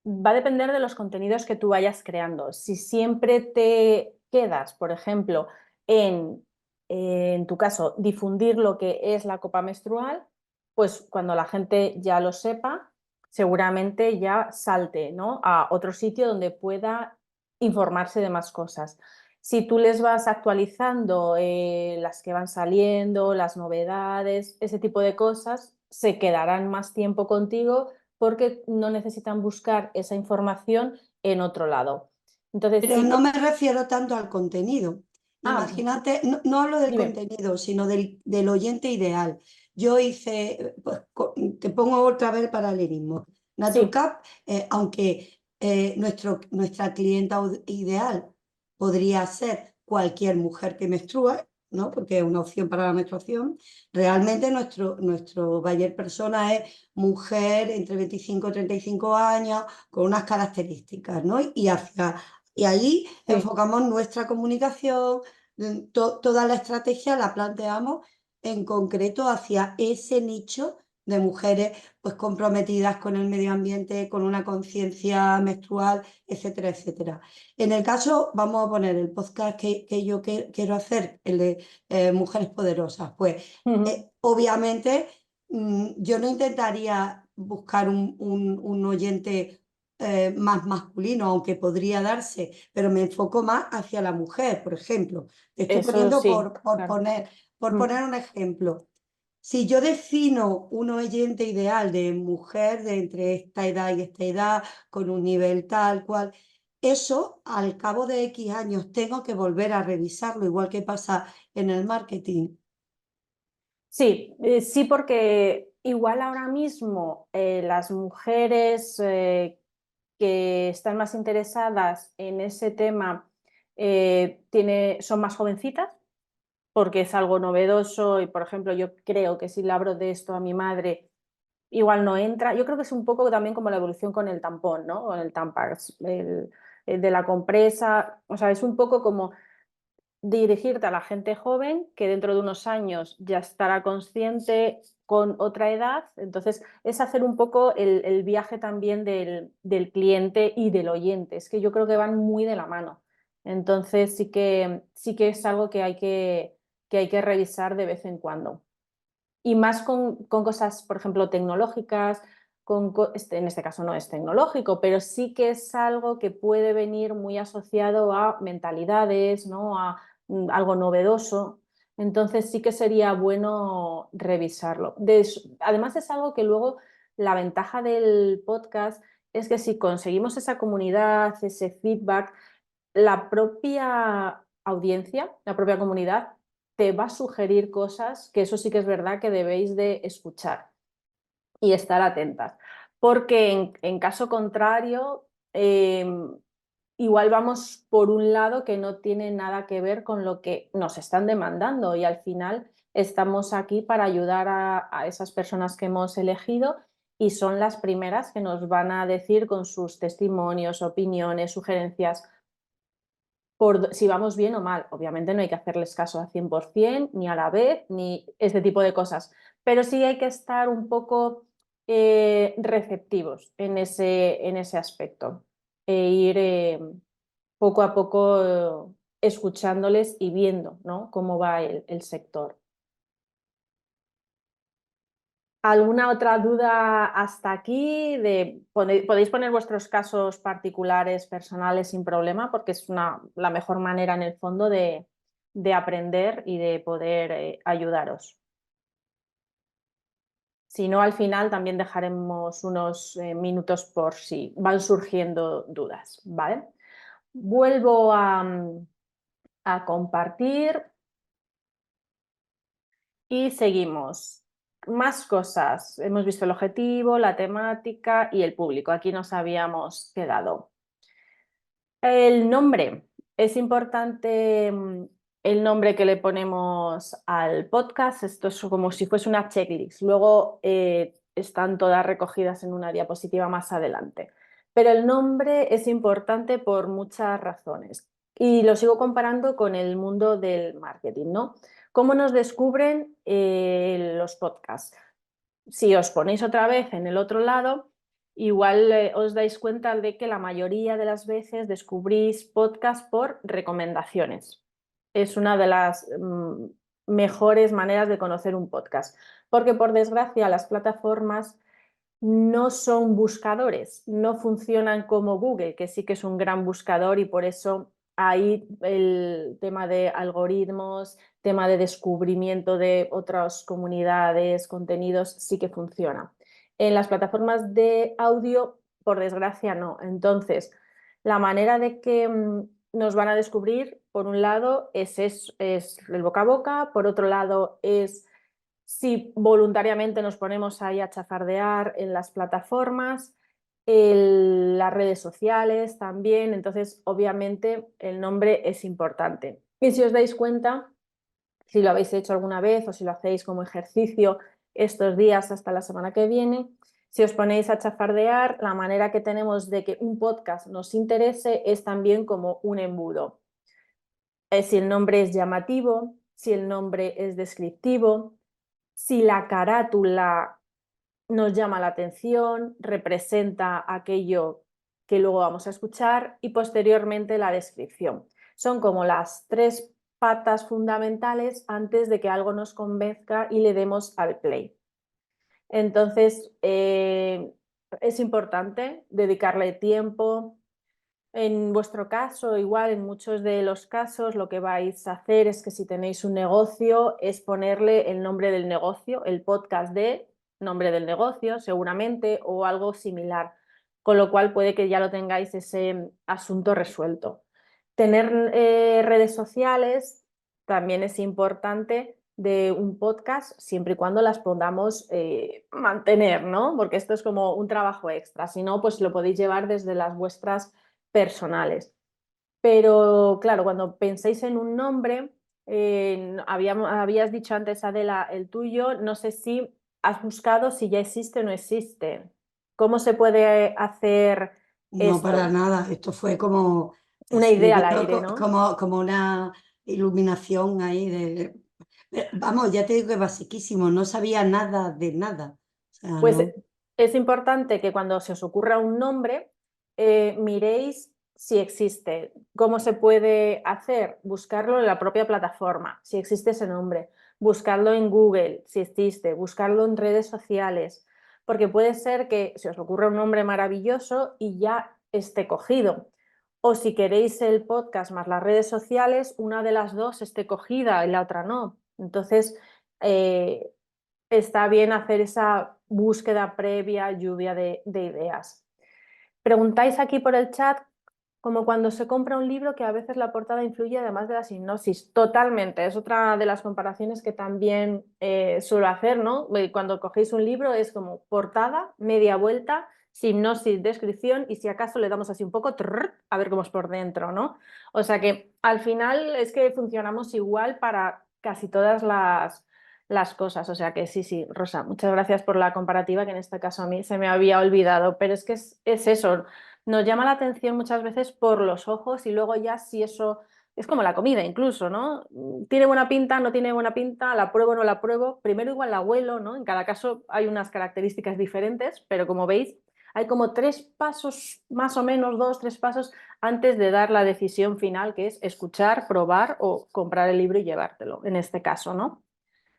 va a depender de los contenidos que tú vayas creando. Si siempre te quedas, por ejemplo, en tu caso, difundir lo que es la copa menstrual, pues cuando la gente ya lo sepa, seguramente ya salte, ¿no? A otro sitio donde pueda informarse de más cosas. Si tú les vas actualizando las que van saliendo, las novedades, ese tipo de cosas, se quedarán más tiempo contigo porque no necesitan buscar esa información en otro lado. Entonces, Pero sí no que... me refiero tanto al contenido. Ah, Imagínate, no hablo del dime. contenido, sino del oyente ideal. Yo hice, pues, te pongo otra vez el paralelismo. Sí, Naturcap, aunque nuestra clienta ideal podría ser cualquier mujer que menstrua, ¿no? Porque es una opción para la menstruación, realmente nuestro buyer persona es mujer entre 25 y 35 años con unas características, ¿no? Y ahí sí. enfocamos nuestra comunicación, toda la estrategia la planteamos en concreto hacia ese nicho de mujeres pues comprometidas con el medio ambiente, con una conciencia menstrual, etcétera, etcétera. En el caso, vamos a poner el podcast que yo quiero hacer, el de Mujeres Poderosas, pues Ujú. obviamente yo no intentaría buscar un oyente más masculino, aunque podría darse, pero me enfoco más hacia la mujer, por ejemplo. Te estoy Eso poniendo sí, claro. por Mm. poner un ejemplo. Si yo defino un oyente ideal de mujer de entre esta edad y esta edad, con un nivel tal cual, eso al cabo de X años tengo que volver a revisarlo, igual que pasa en el marketing. Sí, sí, porque igual ahora mismo las mujeres que están más interesadas en ese tema son más jovencitas, porque es algo novedoso y, por ejemplo, yo creo que si le hablo de esto a mi madre, igual no entra. Yo creo que es un poco también como la evolución con el tampón, ¿no? Con el Tampax, el de la compresa, o sea, es un poco como dirigirte a la gente joven que dentro de unos años ya estará consciente con otra edad. Entonces, es hacer un poco el viaje también del cliente y del oyente. Es que yo creo que van muy de la mano. Entonces, sí que es algo que hay que revisar de vez en cuando. Y más con cosas, por ejemplo, tecnológicas, en este caso no es tecnológico, pero sí que es algo que puede venir muy asociado a mentalidades, ¿no? A algo novedoso. Entonces sí que sería bueno revisarlo. Además es algo que luego la ventaja del podcast es que si conseguimos esa comunidad, ese feedback, la propia audiencia, la propia comunidad, te va a sugerir cosas que eso sí que es verdad que debéis de escuchar y estar atentas. Porque en caso contrario, igual vamos por un lado que no tiene nada que ver con lo que nos están demandando y al final estamos aquí para ayudar a esas personas que hemos elegido y son las primeras que nos van a decir con sus testimonios, opiniones, sugerencias si vamos bien o mal. Obviamente no hay que hacerles caso al 100%, ni a la vez, ni este tipo de cosas, pero sí hay que estar un poco receptivos en ese aspecto e ir poco a poco escuchándoles y viendo, ¿no? Cómo va el sector. ¿Alguna otra duda hasta aquí? Podéis poner vuestros casos particulares, personales, sin problema, porque es la mejor manera en el fondo de aprender y de poder ayudaros. Si no, al final también dejaremos unos minutos por si van surgiendo dudas, ¿vale? Vuelvo a compartir. Y seguimos. Más cosas. Hemos visto el objetivo, la temática y el público. Aquí nos habíamos quedado. El nombre. Es importante el nombre que le ponemos al podcast. Esto es como si fuese una checklist. Luego están todas recogidas en una diapositiva más adelante. Pero el nombre es importante por muchas razones. Y lo sigo comparando con el mundo del marketing, ¿no? ¿Cómo nos descubren los podcasts? Si os ponéis otra vez en el otro lado, igual os dais cuenta de que la mayoría de las veces descubrís podcasts por recomendaciones. Es una de las mejores maneras de conocer un podcast, porque por desgracia las plataformas no son buscadores, no funcionan como Google, que sí que es un gran buscador y por eso ahí el tema de algoritmos, tema de descubrimiento de otras comunidades, contenidos, sí que funciona. En las plataformas de audio, por desgracia, no. Entonces, la manera de que nos van a descubrir, por un lado, es el boca a boca, por otro lado, es si voluntariamente nos ponemos ahí a chafardear en las plataformas, las redes sociales también, entonces obviamente el nombre es importante. Y si os dais cuenta, si lo habéis hecho alguna vez o si lo hacéis como ejercicio estos días hasta la semana que viene, si os ponéis a chafardear, la manera que tenemos de que un podcast nos interese es también como un embudo. Si el nombre es llamativo, si el nombre es descriptivo, si la carátula nos llama la atención, representa aquello que luego vamos a escuchar y posteriormente la descripción. Son como las tres patas fundamentales antes de que algo nos convenzca y le demos al play. Entonces, es importante dedicarle tiempo. En vuestro caso, igual en muchos de los casos, lo que vais a hacer es que si tenéis un negocio, es ponerle el nombre del negocio, el podcast de nombre del negocio, seguramente, o algo similar. Con lo cual puede que ya lo tengáis ese asunto resuelto. Tener redes sociales también es importante de un podcast, siempre y cuando las podamos mantener, ¿no? Porque esto es como un trabajo extra. Si no, pues lo podéis llevar desde las vuestras personales. Pero claro, cuando penséis en un nombre, habías dicho antes, Adela, el tuyo, no sé si has buscado si ya existe o no existe. ¿Cómo se puede hacer No para esto? nada, esto fue como, Una se me idea al vino aire, ¿no? como una iluminación ahí de... Vamos, ya te digo que basiquísimo, no sabía nada de nada. O sea, Pues no, es importante que cuando se os ocurra un nombre, miréis si existe, cómo se puede hacer, buscarlo en la propia plataforma, si existe ese nombre, buscarlo en Google, si existe, buscarlo en redes sociales, porque puede ser que se os ocurra un nombre maravilloso y ya esté cogido. O si queréis el podcast más las redes sociales, una de las dos esté cogida y la otra no. Entonces, eh, está bien hacer esa búsqueda previa, lluvia de ideas. Preguntáis aquí por el chat, como cuando se compra un libro, que a veces la portada influye además de la sinopsis. Totalmente, es otra de las comparaciones que también suelo hacer, ¿no? Cuando cogéis un libro es como portada, media vuelta, sinopsis, descripción y si acaso le damos así un poco a ver cómo es por dentro, ¿no? O sea que al final es que funcionamos igual para casi todas las cosas. O sea que sí, sí, Rosa, muchas gracias por la comparativa, que en este caso a mí se me había olvidado, pero es que es eso, nos llama la atención muchas veces por los ojos y luego ya si eso es como la comida incluso, ¿no? ¿Tiene buena pinta, no tiene buena pinta? ¿La pruebo o no la pruebo? Primero igual la huelo, ¿no? En cada caso hay unas características diferentes, pero como veis hay como 3 pasos, más o menos 2, 3 pasos antes de dar la decisión final, que es escuchar, probar o comprar el libro y llevártelo, en este caso, ¿no?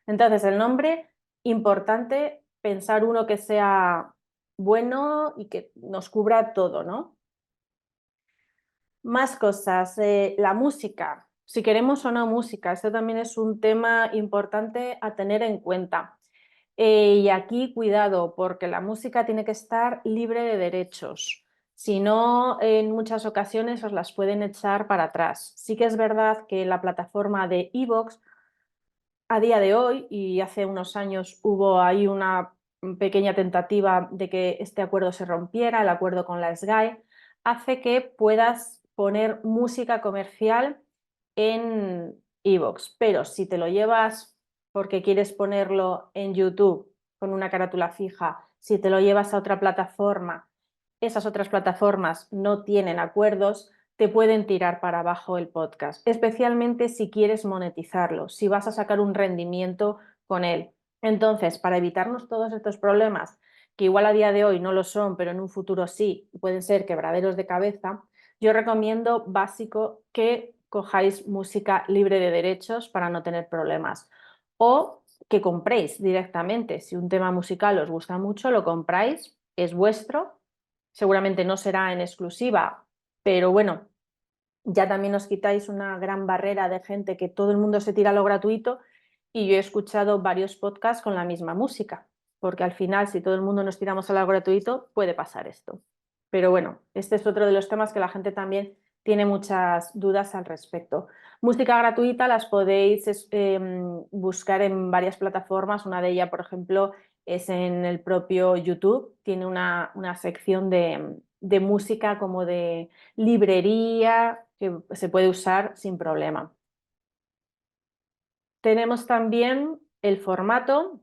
Entonces, el nombre, importante pensar uno que sea bueno y que nos cubra todo, ¿no? Más cosas, la música, si queremos o no música, esto también es un tema importante a tener en cuenta. Y aquí cuidado, porque la música tiene que estar libre de derechos. Si no, en muchas ocasiones os las pueden echar para atrás. Sí que es verdad que la plataforma de iVoox a día de hoy, y hace unos años hubo ahí una pequeña tentativa de que este acuerdo se rompiera, el acuerdo con la SGAE, hace que puedas poner música comercial en iVoox, pero si te lo llevas porque quieres ponerlo en YouTube con una carátula fija, si te lo llevas a otra plataforma, esas otras plataformas no tienen acuerdos, te pueden tirar para abajo el podcast, especialmente si quieres monetizarlo, si vas a sacar un rendimiento con él. Entonces, para evitarnos todos estos problemas, que igual a día de hoy no lo son, pero en un futuro sí, pueden ser quebraderos de cabeza, yo recomiendo básico que cojáis música libre de derechos para no tener problemas. O que compréis directamente. Si un tema musical os gusta mucho, lo compráis, es vuestro. Seguramente no será en exclusiva, pero bueno, ya también os quitáis una gran barrera de gente que todo el mundo se tira a lo gratuito y yo he escuchado varios podcasts con la misma música, porque al final si todo el mundo nos tiramos a lo gratuito puede pasar esto. Pero bueno, este es otro de los temas que la gente también tiene muchas dudas al respecto. Música gratuita las podéis buscar en varias plataformas, una de ellas, por ejemplo, es en el propio YouTube, tiene una sección de música como de librería que se puede usar sin problema. Tenemos también el formato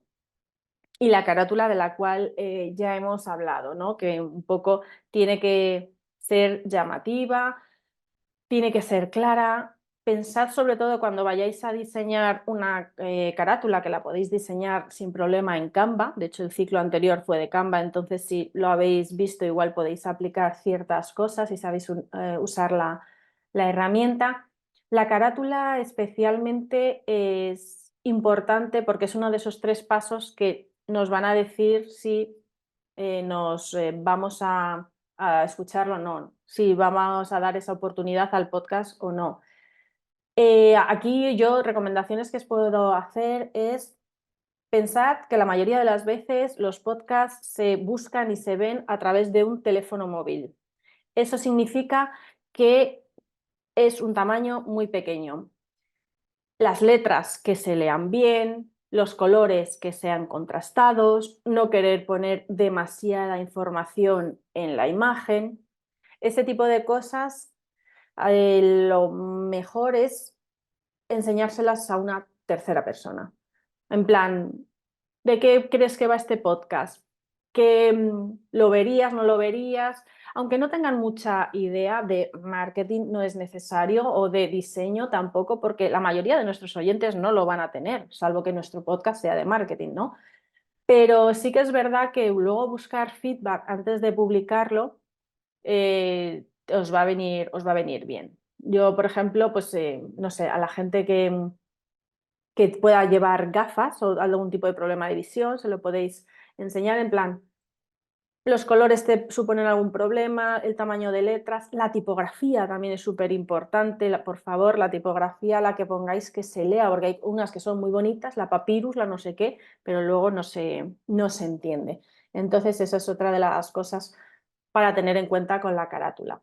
y la carátula de la cual ya hemos hablado, ¿no? Que un poco tiene que ser llamativa, tiene que ser clara. Pensad sobre todo cuando vayáis a diseñar una carátula, que la podéis diseñar sin problema en Canva. De hecho, el ciclo anterior fue de Canva, entonces si lo habéis visto, igual podéis aplicar ciertas cosas y sabéis usar la herramienta. La carátula especialmente es importante porque es uno de esos 3 pasos que nos van a decir si nos vamos a escucharlo o no, si vamos a dar esa oportunidad al podcast o no. Aquí yo recomendaciones que os puedo hacer es pensad que la mayoría de las veces los podcasts se buscan y se ven a través de un teléfono móvil. Eso significa que es un tamaño muy pequeño. Las letras que se lean bien, los colores que sean contrastados, no querer poner demasiada información en la imagen. Ese tipo de cosas, lo mejor es enseñárselas a una tercera persona. En plan, ¿de qué crees que va este podcast? ¿Que lo verías, no lo verías? Aunque no tengan mucha idea de marketing, no es necesario, o de diseño tampoco, porque la mayoría de nuestros oyentes no lo van a tener, salvo que nuestro podcast sea de marketing, ¿no? Pero sí que es verdad que luego buscar feedback antes de publicarlo os va a venir bien. Yo, por ejemplo, pues no sé, a la gente que pueda llevar gafas o algún tipo de problema de visión, se lo podéis enseñar en plan, los colores te suponen algún problema, el tamaño de letras, la tipografía también es súper importante, por favor, la tipografía, la que pongáis que se lea, porque hay unas que son muy bonitas, la papyrus, la no sé qué, pero luego no se entiende. Entonces, esa es otra de las cosas para tener en cuenta con la carátula.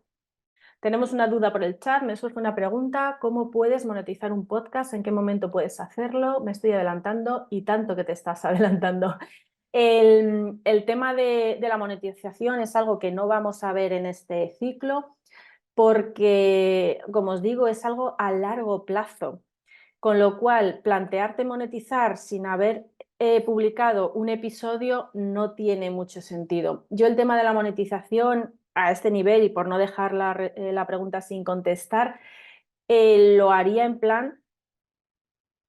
Tenemos una duda por el chat, me surge una pregunta, ¿cómo puedes monetizar un podcast? ¿En qué momento puedes hacerlo? Me estoy adelantando y tanto que te estás adelantando. El tema de la monetización es algo que no vamos a ver en este ciclo porque, como os digo, es algo a largo plazo. Con lo cual, plantearte monetizar sin haber publicado un episodio no tiene mucho sentido. Yo el tema de la monetización a este nivel, y por no dejar la pregunta sin contestar, lo haría en plan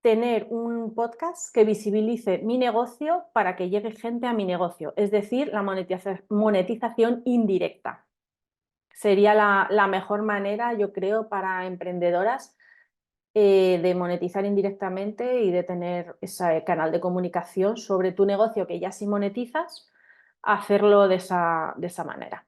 tener un podcast que visibilice mi negocio para que llegue gente a mi negocio, es decir, la monetización indirecta. Sería la mejor manera, yo creo, para emprendedoras de monetizar indirectamente y de tener ese canal de comunicación sobre tu negocio que ya si monetizas, hacerlo de esa manera.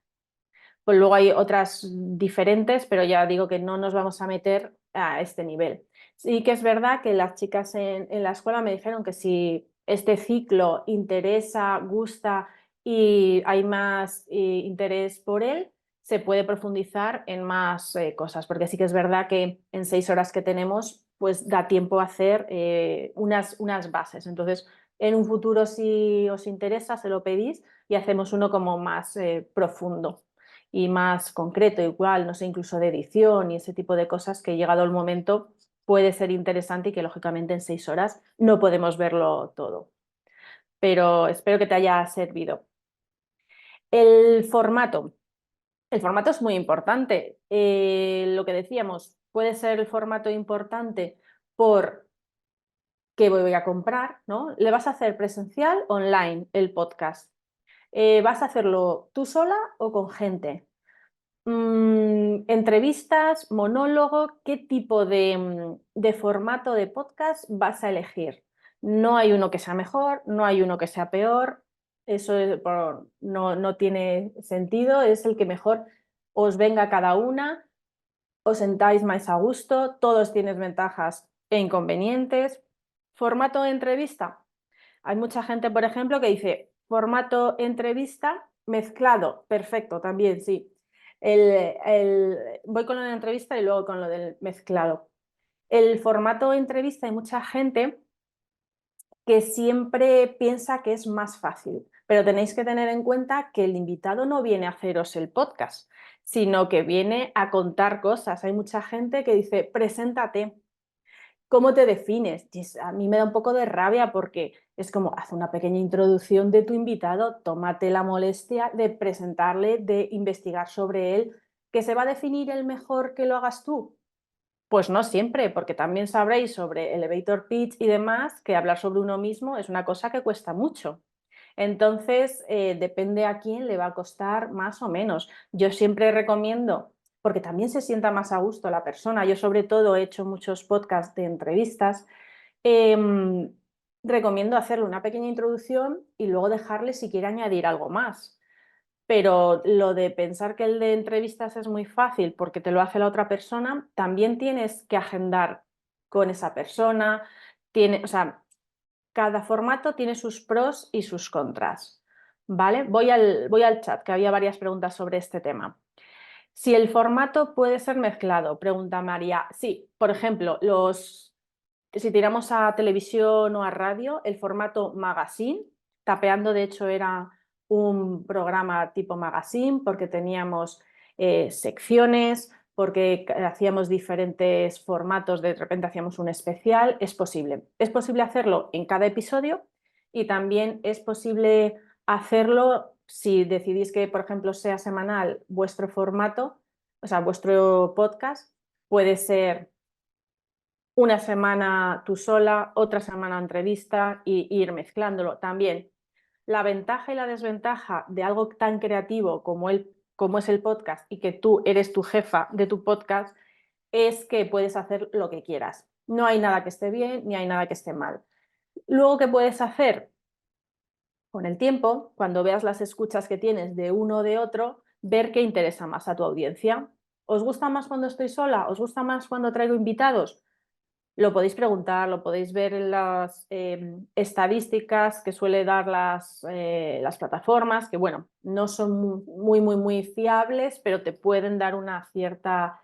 Pues luego hay otras diferentes, pero ya digo que no nos vamos a meter a este nivel. Sí que es verdad que las chicas en la escuela me dijeron que si este ciclo interesa, gusta y hay más interés por él, se puede profundizar en más cosas, porque sí que es verdad que en 6 horas que tenemos, pues da tiempo a hacer unas bases. Entonces, en un futuro, si os interesa, se lo pedís y hacemos uno como más profundo y más concreto, igual, no sé, incluso de edición y ese tipo de cosas que llegado el momento puede ser interesante y que lógicamente en 6 horas no podemos verlo todo. Pero espero que te haya servido. El formato. El formato es muy importante. Lo que decíamos, puede ser el formato importante por qué voy a comprar, ¿no? ¿Le vas a hacer presencial, online, el podcast? ¿Vas a hacerlo tú sola o con gente? Entrevistas, monólogo, ¿qué tipo de formato de podcast vas a elegir? No hay uno que sea mejor, no hay uno que sea peor, eso no tiene sentido, es el que mejor os venga a cada una, os sentáis más a gusto, todos tienen ventajas e inconvenientes. Formato de entrevista. Hay mucha gente, por ejemplo, que dice formato entrevista mezclado, perfecto, también sí. Voy con lo de la entrevista y luego con lo del mezclado. El formato entrevista hay mucha gente que siempre piensa que es más fácil, pero tenéis que tener en cuenta que el invitado no viene a haceros el podcast, sino que viene a contar cosas. Hay mucha gente que dice, preséntate. ¿Cómo te defines? Y a mí me da un poco de rabia porque es como, haz una pequeña introducción de tu invitado, tómate la molestia de presentarle, de investigar sobre él, ¿que se va a definir el mejor que lo hagas tú? Pues no siempre, porque también sabréis sobre elevator pitch y demás, que hablar sobre uno mismo es una cosa que cuesta mucho. Entonces, depende a quién le va a costar más o menos. Yo siempre recomiendo, porque también se sienta más a gusto la persona, yo sobre todo he hecho muchos podcasts de entrevistas, recomiendo hacerle una pequeña introducción y luego dejarle si quiere añadir algo más. Pero lo de pensar que el de entrevistas es muy fácil porque te lo hace la otra persona, también tienes que agendar con esa persona. O sea, cada formato tiene sus pros y sus contras. ¿Vale? Voy al chat, que había varias preguntas sobre este tema. Si el formato puede ser mezclado, pregunta María. Sí, por ejemplo, si tiramos a televisión o a radio, el formato magazine, Tapeando de hecho era un programa tipo magazine porque teníamos secciones, porque hacíamos diferentes formatos, de repente hacíamos un especial, es posible. Es posible hacerlo en cada episodio y también es posible hacerlo si decidís que, por ejemplo, sea semanal vuestro formato, o sea, vuestro podcast, puede ser una semana tú sola, otra semana entrevista y ir mezclándolo. También la ventaja y la desventaja de algo tan creativo como es el podcast y que tú eres tu jefa de tu podcast es que puedes hacer lo que quieras. No hay nada que esté bien ni hay nada que esté mal. Luego, ¿qué puedes hacer? Con el tiempo, cuando veas las escuchas que tienes de uno o de otro, ver qué interesa más a tu audiencia. ¿Os gusta más cuando estoy sola? ¿Os gusta más cuando traigo invitados? Lo podéis preguntar, lo podéis ver en las estadísticas que suele dar las plataformas, que bueno, no son muy fiables, pero te pueden dar una cierta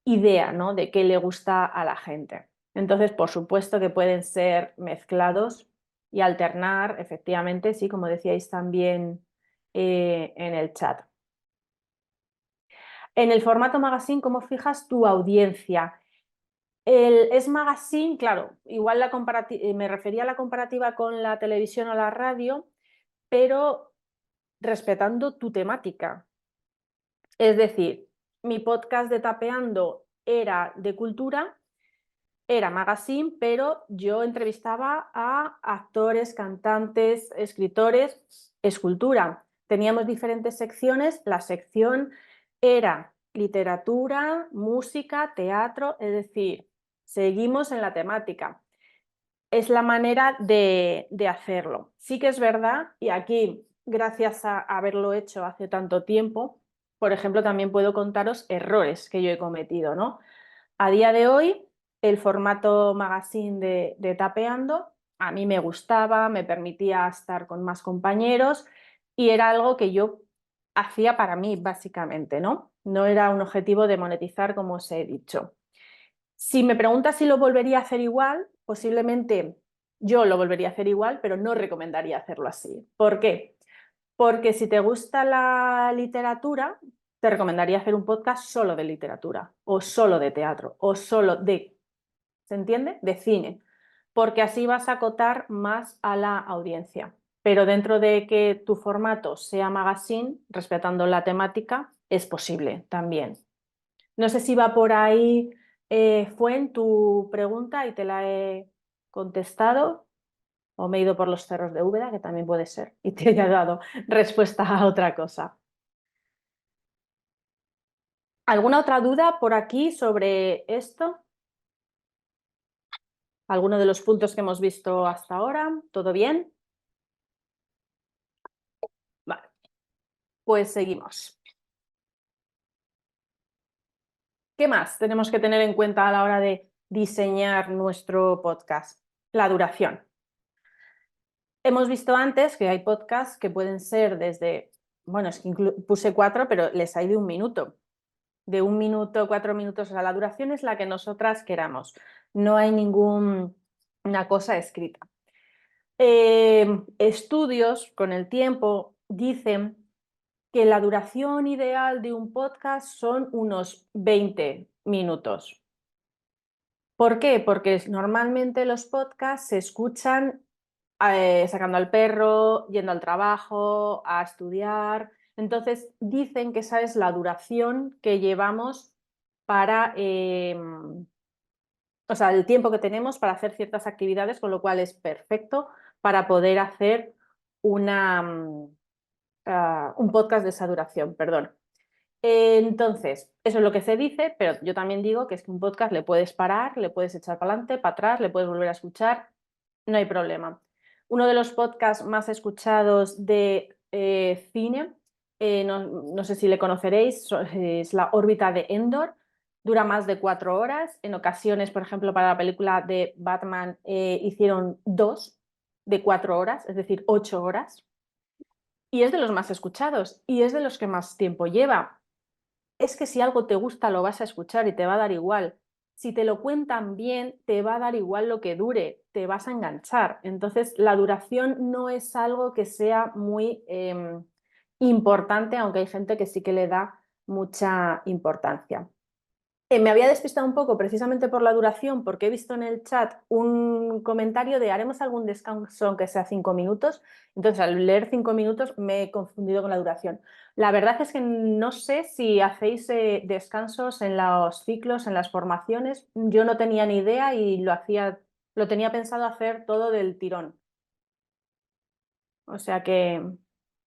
idea, ¿no?, de qué le gusta a la gente. Entonces, por supuesto que pueden ser mezclados y alternar, efectivamente, sí, como decíais también en el chat. En el formato magazine, ¿cómo fijas tu audiencia? Es magazine, claro, igual me refería a la comparativa con la televisión o la radio, pero respetando tu temática. Es decir, mi podcast de Tapeando era de cultura, era magazine, pero yo entrevistaba a actores, cantantes, escritores, escultura. Teníamos diferentes secciones, la sección era literatura, música, teatro, es decir, seguimos en la temática. Es la manera de hacerlo. Sí que es verdad, y aquí, gracias a haberlo hecho hace tanto tiempo, por ejemplo, también puedo contaros errores que yo he cometido, ¿no? A día de hoy, el formato magazine de Tapeando a mí me gustaba, me permitía estar con más compañeros y era algo que yo hacía para mí, básicamente, ¿no? No era un objetivo de monetizar, como os he dicho. Si me preguntas si lo volvería a hacer igual, posiblemente yo lo volvería a hacer igual, pero no recomendaría hacerlo así. ¿Por qué? Porque si te gusta la literatura, te recomendaría hacer un podcast solo de literatura, o solo de teatro, o solo de, ¿se entiende?, de cine, porque así vas a acotar más a la audiencia. Pero dentro de que tu formato sea magazine, respetando la temática, es posible también. No sé si va por ahí, fue en tu pregunta y te la he contestado, o me he ido por los cerros de Úbeda, que también puede ser, y te haya dado respuesta a otra cosa. ¿Alguna otra duda por aquí sobre esto? ¿Alguno de los puntos que hemos visto hasta ahora? ¿Todo bien? Vale, pues seguimos. ¿Qué más tenemos que tener en cuenta a la hora de diseñar nuestro podcast? La duración. Hemos visto antes que hay podcasts que pueden ser desde, bueno, es que puse 4, pero les hay de 1 minuto. De 1 minuto, 4 minutos, o sea, la duración es la que nosotras queramos. No hay ninguna cosa escrita. Estudios con el tiempo dicen que la duración ideal de un podcast son unos 20 minutos. ¿Por qué? Porque normalmente los podcasts se escuchan sacando al perro, yendo al trabajo, a estudiar. Entonces dicen que esa es la duración que llevamos para, o sea, el tiempo que tenemos para hacer ciertas actividades, con lo cual es perfecto para poder hacer un podcast de esa duración, perdón. Entonces, eso es lo que se dice, pero yo también digo que es que un podcast le puedes parar, le puedes echar para adelante, para atrás, le puedes volver a escuchar. No hay problema. Uno de los podcasts más escuchados de cine, no sé si le conoceréis, es La órbita de Endor. Dura más de 4 horas. En ocasiones, por ejemplo, para la película de Batman hicieron 2 de 4 horas, es decir, 8 horas. Y es de los más escuchados y es de los que más tiempo lleva. Es que si algo te gusta lo vas a escuchar y te va a dar igual. Si te lo cuentan bien, te va a dar igual lo que dure, te vas a enganchar. Entonces, la duración no es algo que sea muy importante, aunque hay gente que sí que le da mucha importancia. Me había despistado un poco precisamente por la duración, porque he visto en el chat un comentario de haremos algún descanso aunque sea 5 minutos. Entonces, al leer 5 minutos me he confundido con la duración. La verdad es que no sé si hacéis descansos en los ciclos, en las formaciones. Yo no tenía ni idea y lo tenía pensado hacer todo del tirón. O sea que,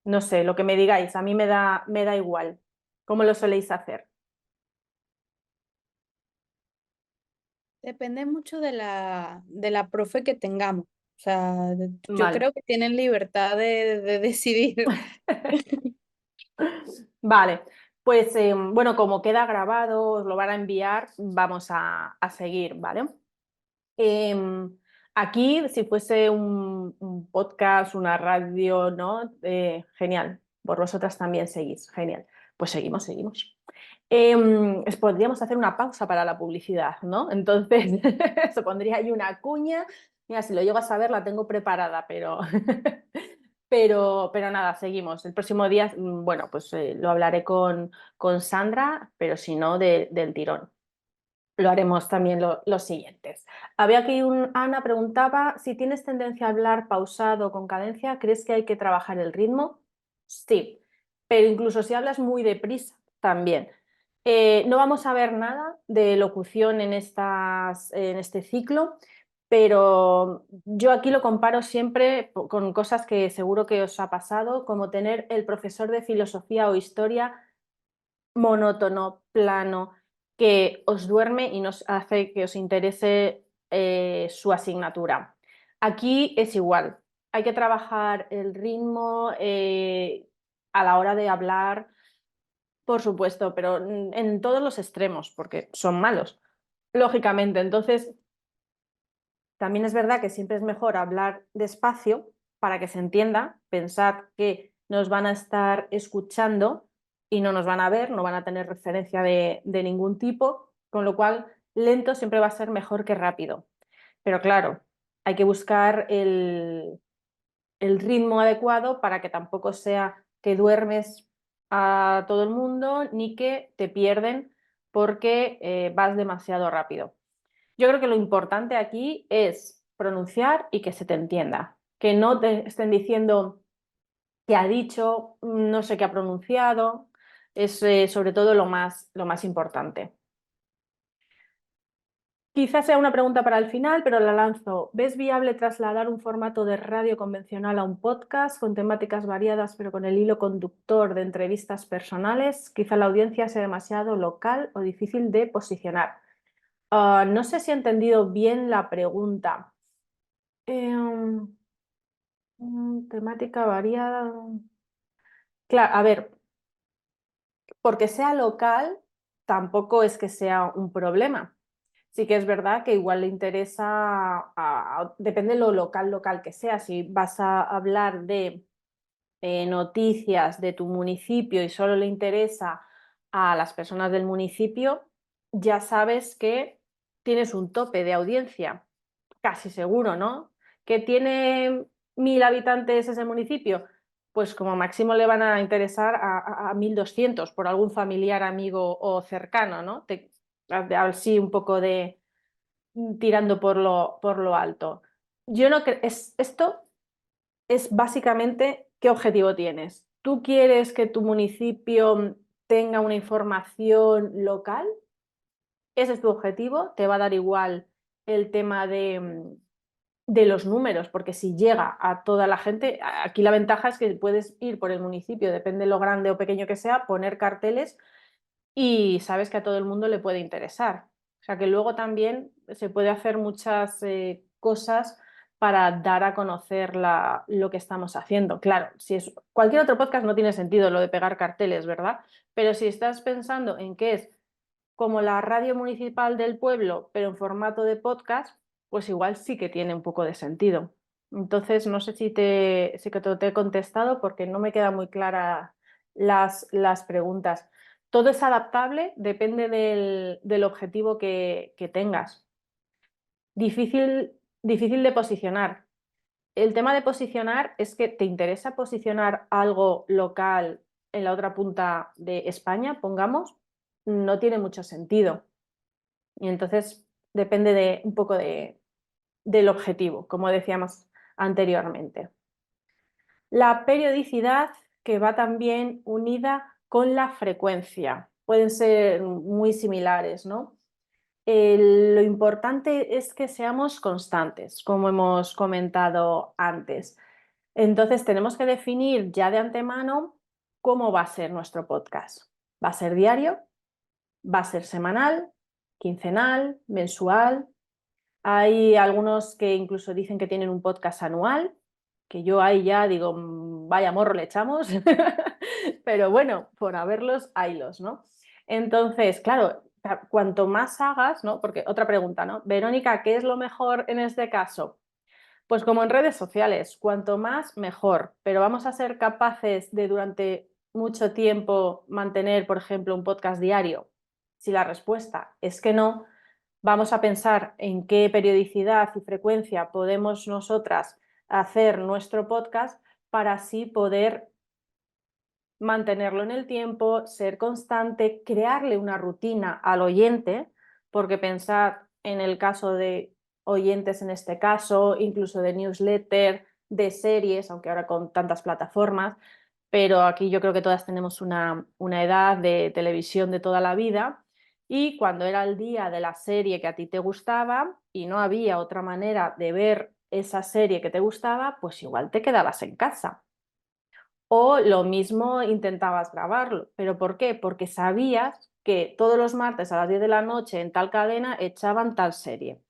no sé, lo que me digáis, a mí me da igual. ¿Cómo lo soléis hacer? Depende mucho de la profe que tengamos. O sea, yo Vale. creo que tienen libertad de decidir. Vale, pues bueno, como queda grabado, os lo van a enviar, vamos a seguir, ¿vale? Em, Aquí, si fuese un podcast, una radio, ¿no? Genial, por vosotras también seguís, genial. Pues seguimos. Podríamos hacer una pausa para la publicidad, ¿no? Entonces, se pondría ahí una cuña. Mira, si lo llego a saber, la tengo preparada, pero, pero nada, seguimos. El próximo día, bueno, pues lo hablaré con Sandra, pero si no, del tirón. Lo haremos también los siguientes. Había aquí Ana preguntaba si tienes tendencia a hablar pausado con cadencia, ¿crees que hay que trabajar el ritmo? Sí, pero incluso si hablas muy deprisa, también. No vamos a ver nada de locución en este ciclo, pero yo aquí lo comparo siempre con cosas que seguro que os ha pasado, como tener el profesor de filosofía o historia monótono, plano, que os duerme y nos hace que os interese su asignatura. Aquí es igual, hay que trabajar el ritmo a la hora de hablar, por supuesto, pero en todos los extremos, porque son malos, lógicamente. Entonces, también es verdad que siempre es mejor hablar despacio para que se entienda, pensad que nos van a estar escuchando y no nos van a ver, no van a tener referencia de ningún tipo, con lo cual lento siempre va a ser mejor que rápido. Pero claro, hay que buscar el ritmo adecuado para que tampoco sea que duermes a todo el mundo ni que te pierden porque vas demasiado rápido. Yo creo que lo importante aquí es pronunciar y que se te entienda, que no te estén diciendo qué ha dicho, no sé qué ha pronunciado, es sobre todo lo más importante. Quizás sea una pregunta para el final, pero la lanzo. ¿Ves viable trasladar un formato de radio convencional a un podcast con temáticas variadas, pero con el hilo conductor de entrevistas personales? Quizá la audiencia sea demasiado local o difícil de posicionar. No sé si he entendido bien la pregunta. Em, Temática variada. Claro, a ver, porque sea local, tampoco es que sea un problema. Sí que es verdad que igual le interesa, depende de lo local que sea. Si vas a hablar de noticias de tu municipio y solo le interesa a las personas del municipio, ya sabes que tienes un tope de audiencia, casi seguro, ¿no? Que tiene 1000 habitantes ese municipio, pues como máximo le van a interesar a 1200 por algún familiar, amigo o cercano, ¿no? Así un poco de tirando por lo alto. Yo no esto es básicamente qué objetivo tienes. ¿Tú quieres que tu municipio tenga una información local? Ese es tu objetivo, te va a dar igual el tema de los números, porque si llega a toda la gente, aquí la ventaja es que puedes ir por el municipio, depende de lo grande o pequeño que sea, poner carteles y sabes que a todo el mundo le puede interesar. O sea que luego también se puede hacer muchas cosas para dar a conocer lo que estamos haciendo. Claro, si es cualquier otro podcast no tiene sentido lo de pegar carteles, ¿verdad? Pero si estás pensando en que es como la radio municipal del pueblo, pero en formato de podcast, pues igual sí que tiene un poco de sentido. Entonces, no sé si que te he contestado porque no me quedan muy claras las preguntas. Todo es adaptable, depende del objetivo que tengas. Difícil de posicionar. El tema de posicionar es que te interesa posicionar algo local en la otra punta de España, pongamos, no tiene mucho sentido. Y entonces depende un poco del objetivo, como decíamos anteriormente. La periodicidad, que va también unida con la frecuencia. Pueden ser muy similares, ¿no? Lo importante es que seamos constantes, como hemos comentado antes. Entonces tenemos que definir ya de antemano cómo va a ser nuestro podcast. ¿Va a ser diario? ¿Va a ser semanal? ¿Quincenal? ¿Mensual? Hay algunos que incluso dicen que tienen un podcast anual, que yo ahí ya digo, vaya morro le echamos, pero bueno, por haberlos, haylos, ¿no? Entonces, claro, cuanto más hagas, ¿no? Porque otra pregunta, ¿no? Verónica, ¿qué es lo mejor en este caso? Pues como en redes sociales, cuanto más, mejor, pero vamos a ser capaces de durante mucho tiempo mantener, por ejemplo, un podcast diario. Si la respuesta es que no, vamos a pensar en qué periodicidad y frecuencia podemos nosotras hacer nuestro podcast para así poder mantenerlo en el tiempo, ser constante, crearle una rutina al oyente, porque pensad en el caso de oyentes en este caso, incluso de newsletter, de series, aunque ahora con tantas plataformas, pero aquí yo creo que todas tenemos una edad de televisión de toda la vida y cuando era el día de la serie que a ti te gustaba y no había otra manera de ver esa serie que te gustaba, pues igual te quedabas en casa. O lo mismo intentabas grabarlo. ¿Pero por qué? Porque sabías que todos los martes a las 10 de la noche en tal cadena echaban tal serie.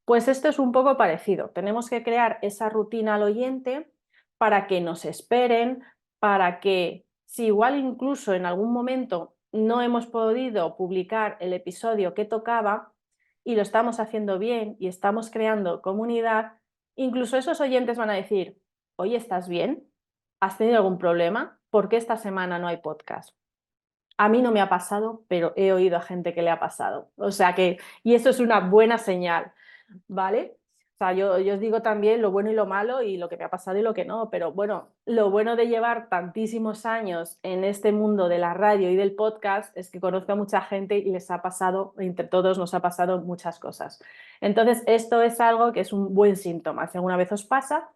Pues esto es un poco parecido. Tenemos que crear esa rutina al oyente para que nos esperen, para que si igual incluso en algún momento no hemos podido publicar el episodio que tocaba y lo estamos haciendo bien y estamos creando comunidad, incluso esos oyentes van a decir, oye, ¿estás bien? ¿Has tenido algún problema? ¿Por qué esta semana no hay podcast? A mí no me ha pasado, pero he oído a gente que le ha pasado. O sea que, y eso es una buena señal, ¿vale? O sea, yo os digo también lo bueno y lo malo y lo que me ha pasado y lo que no, pero bueno, lo bueno de llevar tantísimos años en este mundo de la radio y del podcast es que conozco a mucha gente y les ha pasado, entre todos nos ha pasado muchas cosas. Entonces, esto es algo que es un buen síntoma. Si alguna vez os pasa,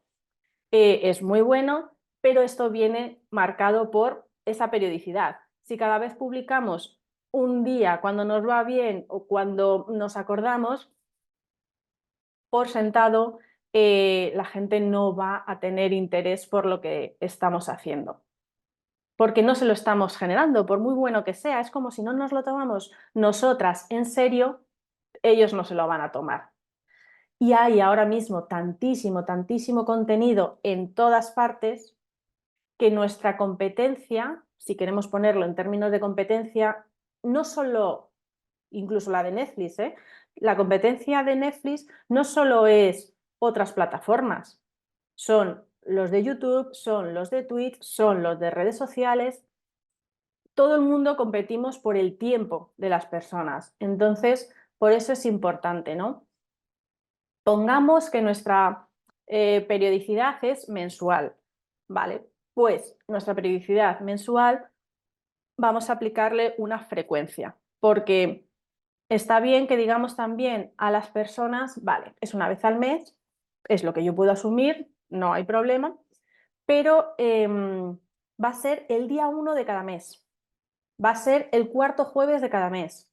es muy bueno, pero esto viene marcado por esa periodicidad. Si cada vez publicamos un día cuando nos va bien o cuando nos acordamos, por sentado, la gente no va a tener interés por lo que estamos haciendo. Porque no se lo estamos generando, por muy bueno que sea. Es como si no nos lo tomamos nosotras en serio, ellos no se lo van a tomar. Y hay ahora mismo tantísimo contenido en todas partes que nuestra competencia, si queremos ponerlo en términos de competencia, no solo, incluso la de Netflix, la competencia de Netflix no solo es otras plataformas, son los de YouTube, son los de Twitch, son los de redes sociales. Todo el mundo competimos por el tiempo de las personas. Entonces, por eso es importante, ¿no? Pongamos que nuestra periodicidad es mensual, ¿vale? Pues nuestra periodicidad mensual vamos a aplicarle una frecuencia, porque está bien que digamos también a las personas, vale, es una vez al mes, es lo que yo puedo asumir, no hay problema, pero va a ser el día 1 de cada mes, va a ser el cuarto jueves de cada mes.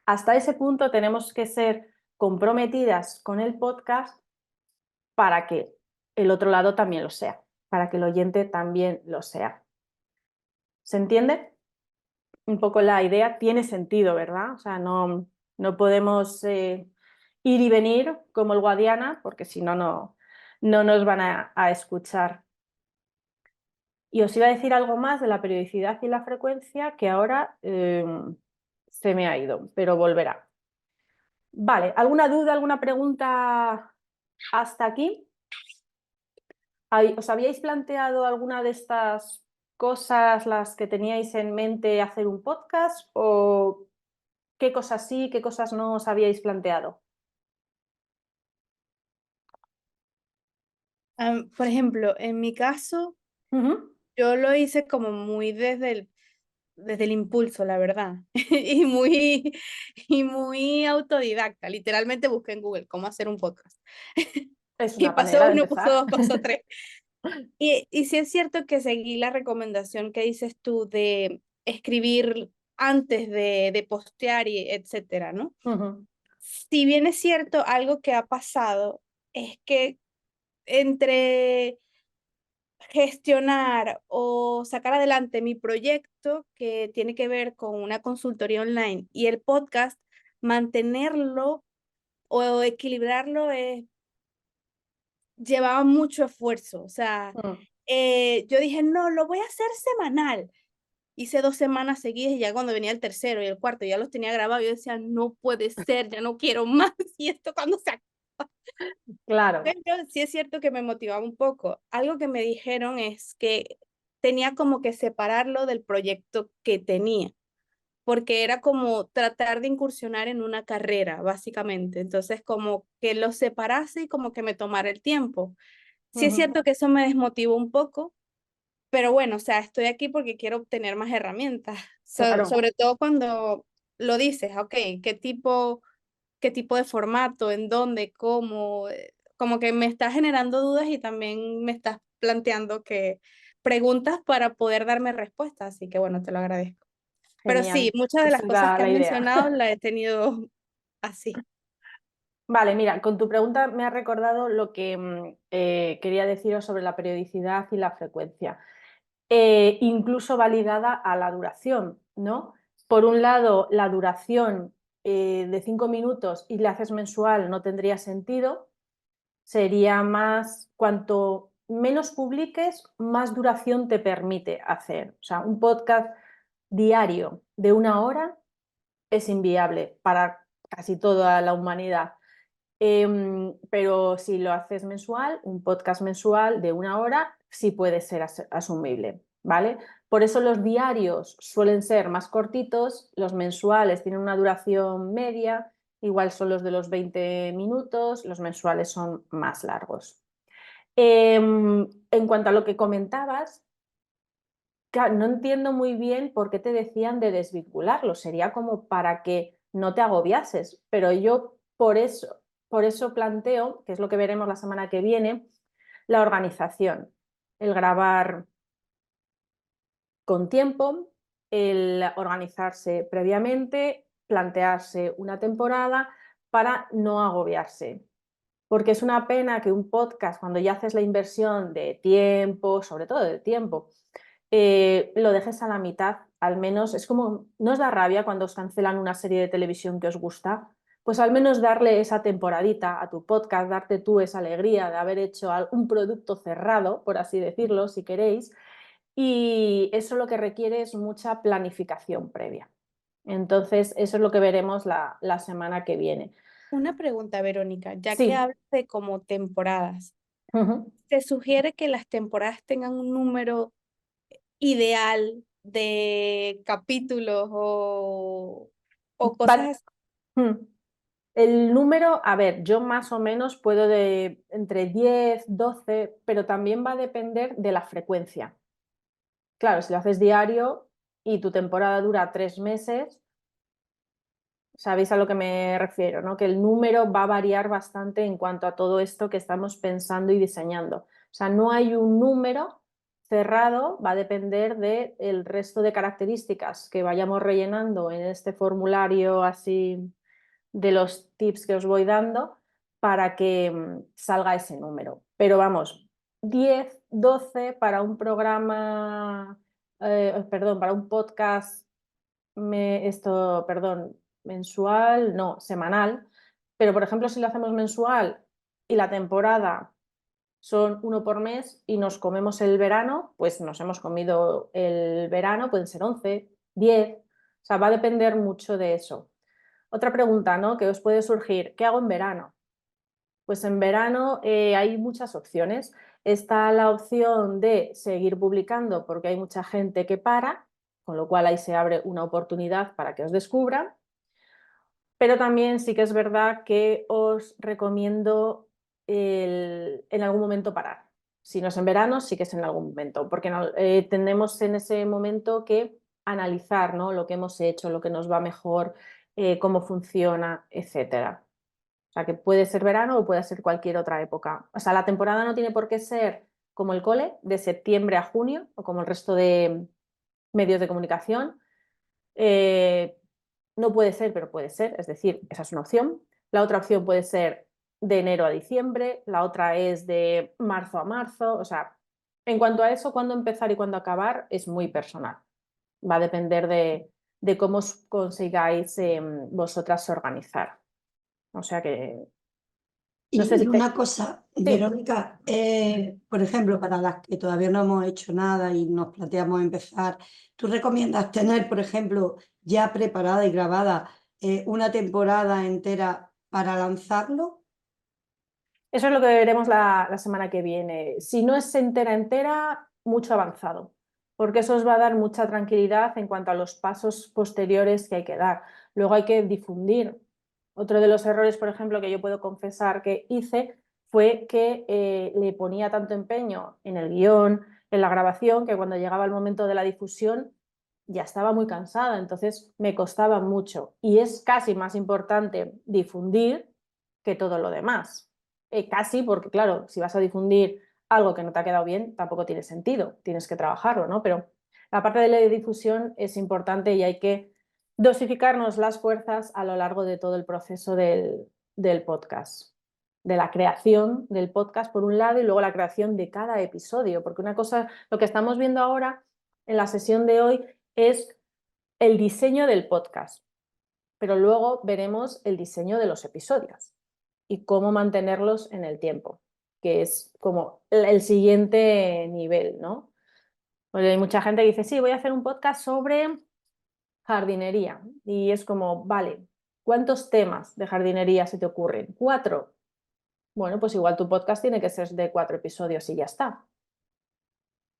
Hasta ese punto tenemos que ser comprometidas con el podcast para que el otro lado también lo sea, para que el oyente también lo sea. ¿Se entiende? Un poco la idea tiene sentido, ¿verdad? O sea, no podemos ir y venir como el Guadiana, porque si no, no nos van a escuchar. Y os iba a decir algo más de la periodicidad y la frecuencia que ahora se me ha ido, pero volverá. Vale, ¿alguna duda, alguna pregunta hasta aquí? ¿Os habíais planteado alguna de estas cosas las que teníais en mente hacer un podcast? ¿O qué cosas sí, qué cosas no os habíais planteado? Por ejemplo, en mi caso, Ujú. yo lo hice como muy desde el impulso, la verdad, y muy autodidacta. Literalmente busqué en Google cómo hacer un podcast. Es Y una pasó manera de uno, pasó empezar. dos, pasó tres. Y sí es cierto que seguí la recomendación que dices tú de escribir antes de postear y etcétera, ¿no? Ujú, Si bien es cierto, algo que ha pasado es que entre gestionar o sacar adelante mi proyecto que tiene que ver con una consultoría online y el podcast, mantenerlo o equilibrarlo llevaba mucho esfuerzo. O sea, mm. yo dije, no, lo voy a hacer semanal. Hice 2 semanas seguidas y ya cuando venía el tercero y el cuarto ya los tenía grabados, yo decía, no puede ser, ya no quiero más. ¿Y esto cuando se acaba? Claro. Pero sí es cierto que me motivaba un poco. Algo que me dijeron es que tenía como que separarlo del proyecto que tenía, porque era como tratar de incursionar en una carrera, básicamente. Entonces, como que lo separase y como que me tomara el tiempo. Sí es Ujú, cierto que eso me desmotivó un poco, pero bueno, o sea, estoy aquí porque quiero obtener más herramientas, claro. sobre todo cuando lo dices, ok, qué tipo de formato, en dónde, cómo, como que me está generando dudas y también me estás planteando que preguntas para poder darme respuestas, así que bueno, te lo agradezco. Pero sí, Genial. muchas de las Esa es cosas que la has idea. mencionado las he tenido así. Vale, mira, con tu pregunta me ha recordado lo que quería deciros sobre la periodicidad y la frecuencia, incluso validada a la duración, ¿no? Por un lado, la duración de 5 minutos y la haces mensual no tendría sentido, sería más, cuanto menos publiques, más duración te permite hacer. O sea, un podcast diario de 1 hora es inviable para casi toda la humanidad. Pero si lo haces mensual, un podcast mensual de 1 hora sí puede ser asumible, ¿vale? Por eso los diarios suelen ser más cortitos, los mensuales tienen una duración media, igual son los de los 20 minutos, los mensuales son más largos. En cuanto a lo que comentabas, claro, no entiendo muy bien por qué te decían de desvincularlo. Sería como para que no te agobiases, pero yo por eso planteo, que es lo que veremos la semana que viene, la organización, el grabar con tiempo, el organizarse previamente, plantearse una temporada para no agobiarse. Porque es una pena que un podcast, cuando ya haces la inversión de tiempo, sobre todo de tiempo, lo dejes a la mitad. Al menos es como, ¿no os da rabia cuando os cancelan una serie de televisión que os gusta? Pues al menos darle esa temporadita a tu podcast, darte tú esa alegría de haber hecho un producto cerrado, por así decirlo, si queréis. Y eso lo que requiere es mucha planificación previa. Entonces, eso es lo que veremos la semana que viene. Una pregunta, Verónica, ya que Sí. hablas de como temporadas, Ujú. ¿se sugiere que las temporadas tengan un número ideal de capítulos o cosas Van- así? mm. El número, a ver, yo más o menos puedo de entre 10, 12, pero también va a depender de la frecuencia. Claro, si lo haces diario y tu temporada dura 3 meses, sabéis a lo que me refiero, ¿no? Que el número va a variar bastante en cuanto a todo esto que estamos pensando y diseñando. O sea, no hay un número cerrado, va a depender del resto de características que vayamos rellenando en este formulario así de los tips que os voy dando para que salga ese número. Pero vamos, 10, 12 para un programa, perdón, para un podcast, perdón, mensual, no, semanal. Pero por ejemplo, si lo hacemos mensual y la temporada son uno por mes y nos comemos el verano, pues nos hemos comido el verano, pueden ser 11, 10, o sea, va a depender mucho de eso. Otra pregunta, ¿no?, que os puede surgir, ¿qué hago en verano? Pues en verano hay muchas opciones. Está la opción de seguir publicando porque hay mucha gente que para, con lo cual ahí se abre una oportunidad para que os descubran. Pero también sí que es verdad que os recomiendo en algún momento parar. Si no es en verano, sí que es en algún momento, porque tendemos en ese momento que analizar, ¿no?, lo que hemos hecho, lo que nos va mejor, cómo funciona, etcétera. O sea, que puede ser verano o puede ser cualquier otra época. O sea, la temporada no tiene por qué ser como el cole, de septiembre a junio, o como el resto de medios de comunicación. No puede ser, pero puede ser, es decir, esa es una opción. La otra opción puede ser de enero a diciembre, la otra es de marzo a marzo. O sea, en cuanto a eso, cuándo empezar y cuándo acabar es muy personal. Va a depender de cómo os consigáis vosotras organizar. O sea que, no sé Y si una cosa, Sí, Verónica, por ejemplo, para las que todavía no hemos hecho nada y nos planteamos empezar, ¿tú recomiendas tener, por ejemplo, ya preparada y grabada una temporada entera para lanzarlo? eso es lo que veremos la semana que viene. Si no es entera, mucho avanzado, porque eso os va a dar mucha tranquilidad en cuanto a los pasos posteriores que hay que dar. Luego hay que difundir. Otro de los errores, por ejemplo, que yo puedo confesar que hice fue que le ponía tanto empeño en el guión, en la grabación, que cuando llegaba el momento de la difusión ya estaba muy cansada, entonces me costaba mucho. Y es casi más importante difundir que todo lo demás. Casi porque, claro, si vas a difundir algo que no te ha quedado bien, tampoco tiene sentido, tienes que trabajarlo, ¿no? Pero la parte de la difusión es importante y hay que dosificarnos las fuerzas a lo largo de todo el proceso del podcast, de la creación del podcast por un lado y luego la creación de cada episodio, porque una cosa, lo que estamos viendo ahora en la sesión de hoy es el diseño del podcast, pero luego veremos el diseño de los episodios y cómo mantenerlos en el tiempo, que es como el siguiente nivel, ¿no? Porque hay mucha gente que dice, sí, voy a hacer un podcast sobre jardinería. Y es como, vale, ¿cuántos temas de jardinería se te ocurren? ¿4? Bueno, pues igual tu podcast tiene que ser de 4 episodios y ya está.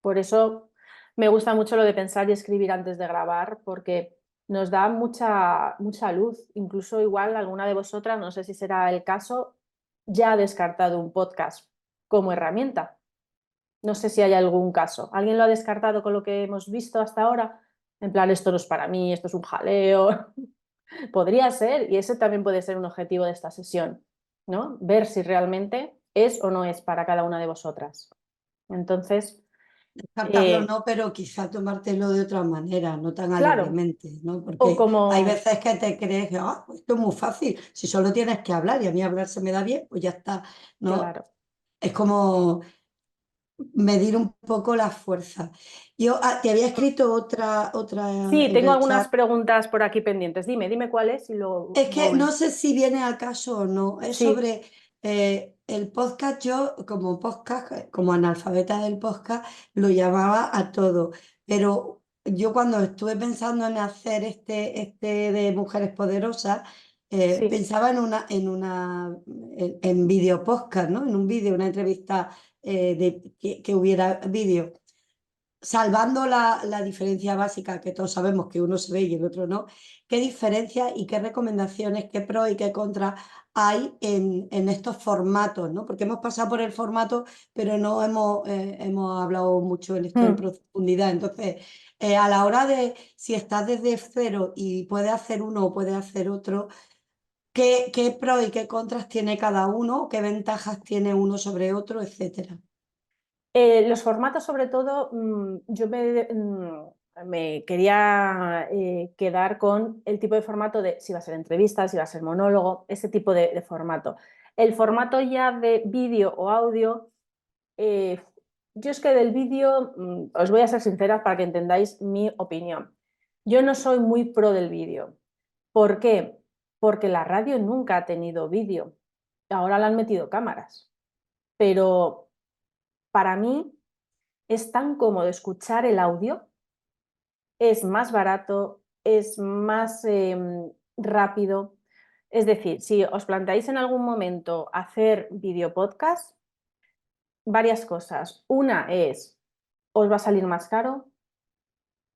Por eso me gusta mucho lo de pensar y escribir antes de grabar, porque nos da mucha luz. Incluso igual alguna de vosotras, no sé si será el caso, ya ha descartado un podcast como herramienta. No sé si hay algún caso. ¿Alguien lo ha descartado con lo que hemos visto hasta ahora? En plan, esto no es para mí, esto es un jaleo. Podría ser, y ese también puede ser un objetivo de esta sesión, ¿no? Ver si realmente es o no es para cada una de vosotras. Entonces, Descartarlo no, pero quizá tomártelo de otra manera, no tan claro, alegremente, ¿no? o Porque hay como, veces que te crees que pues esto es muy fácil, si solo tienes que hablar y a mí hablar se me da bien, pues ya está, ¿no? claro. Es como medir un poco la fuerza. Yo te había escrito otra Sí, en tengo el algunas chat. preguntas por aquí pendientes. Dime cuál es y Es lo que ven. no sé si viene al caso o no. Es Sí, sobre el podcast. Yo, como podcast, como analfabeta del podcast, lo llamaba a todo. Pero yo cuando estuve pensando en hacer este de Mujeres Poderosas, sí. pensaba en video podcast, ¿no? En un vídeo, una entrevista que hubiera vídeo salvando la diferencia básica que todos sabemos que uno se ve y el otro no, ¿qué diferencias y qué recomendaciones, qué pros y qué contras hay en estos formatos? ¿No? Porque hemos pasado por el formato, pero no hemos hablado mucho en esto en Mm. profundidad. Entonces, a la hora de si estás desde cero y puedes hacer uno o puedes hacer otro, ¿qué pros y qué contras tiene cada uno? ¿Qué ventajas tiene uno sobre otro, etcétera? Los formatos, sobre todo, yo me quería quedar con el tipo de formato de si va a ser entrevista, si va a ser monólogo, ese tipo de formato. El formato ya de vídeo o audio, eh, yo es que del vídeo, os voy a ser sincera para que entendáis mi opinión. Yo no soy muy pro del vídeo. ¿Por qué? Porque la radio nunca ha tenido vídeo. Ahora le han metido cámaras, pero para mí es tan cómodo escuchar el audio, es más barato, es más rápido. Es decir, si os planteáis en algún momento hacer video podcast, varias cosas. Una es, os va a salir más caro,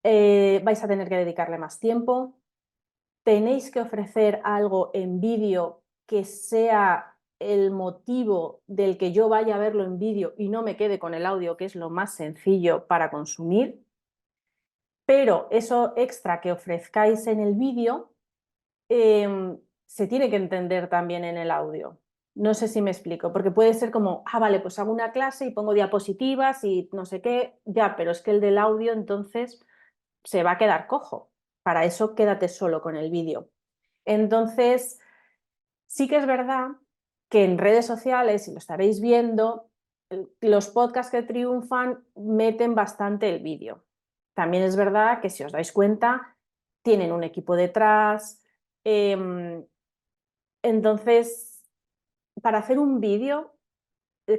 vais a tener que dedicarle más tiempo, tenéis que ofrecer algo en vídeo que sea el motivo del que yo vaya a verlo en vídeo y no me quede con el audio, que es lo más sencillo para consumir. Pero eso extra que ofrezcáis en el vídeo se tiene que entender también en el audio. No sé si me explico, porque puede ser como, vale, pues hago una clase y pongo diapositivas y no sé qué, ya, pero es que el del audio entonces se va a quedar cojo. Para eso quédate solo con el vídeo. Entonces, sí que es verdad que en redes sociales, y lo estaréis viendo, los podcasts que triunfan meten bastante el vídeo. También es verdad que si os dais cuenta, tienen un equipo detrás. Entonces, para hacer un vídeo,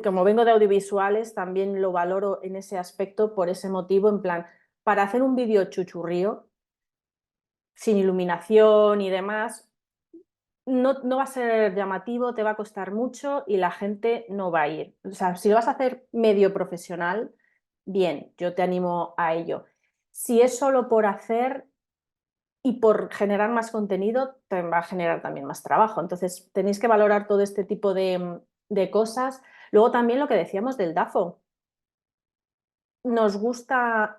como vengo de audiovisuales, también lo valoro en ese aspecto por ese motivo, en plan, para hacer un vídeo chuchurrío, sin iluminación y demás, no va a ser llamativo, te va a costar mucho y la gente no va a ir. O sea, si lo vas a hacer medio profesional, bien, yo te animo a ello. Si es solo por hacer y por generar más contenido, te va a generar también más trabajo. Entonces, tenéis que valorar todo este tipo de cosas. Luego también lo que decíamos del DAFO. Nos gusta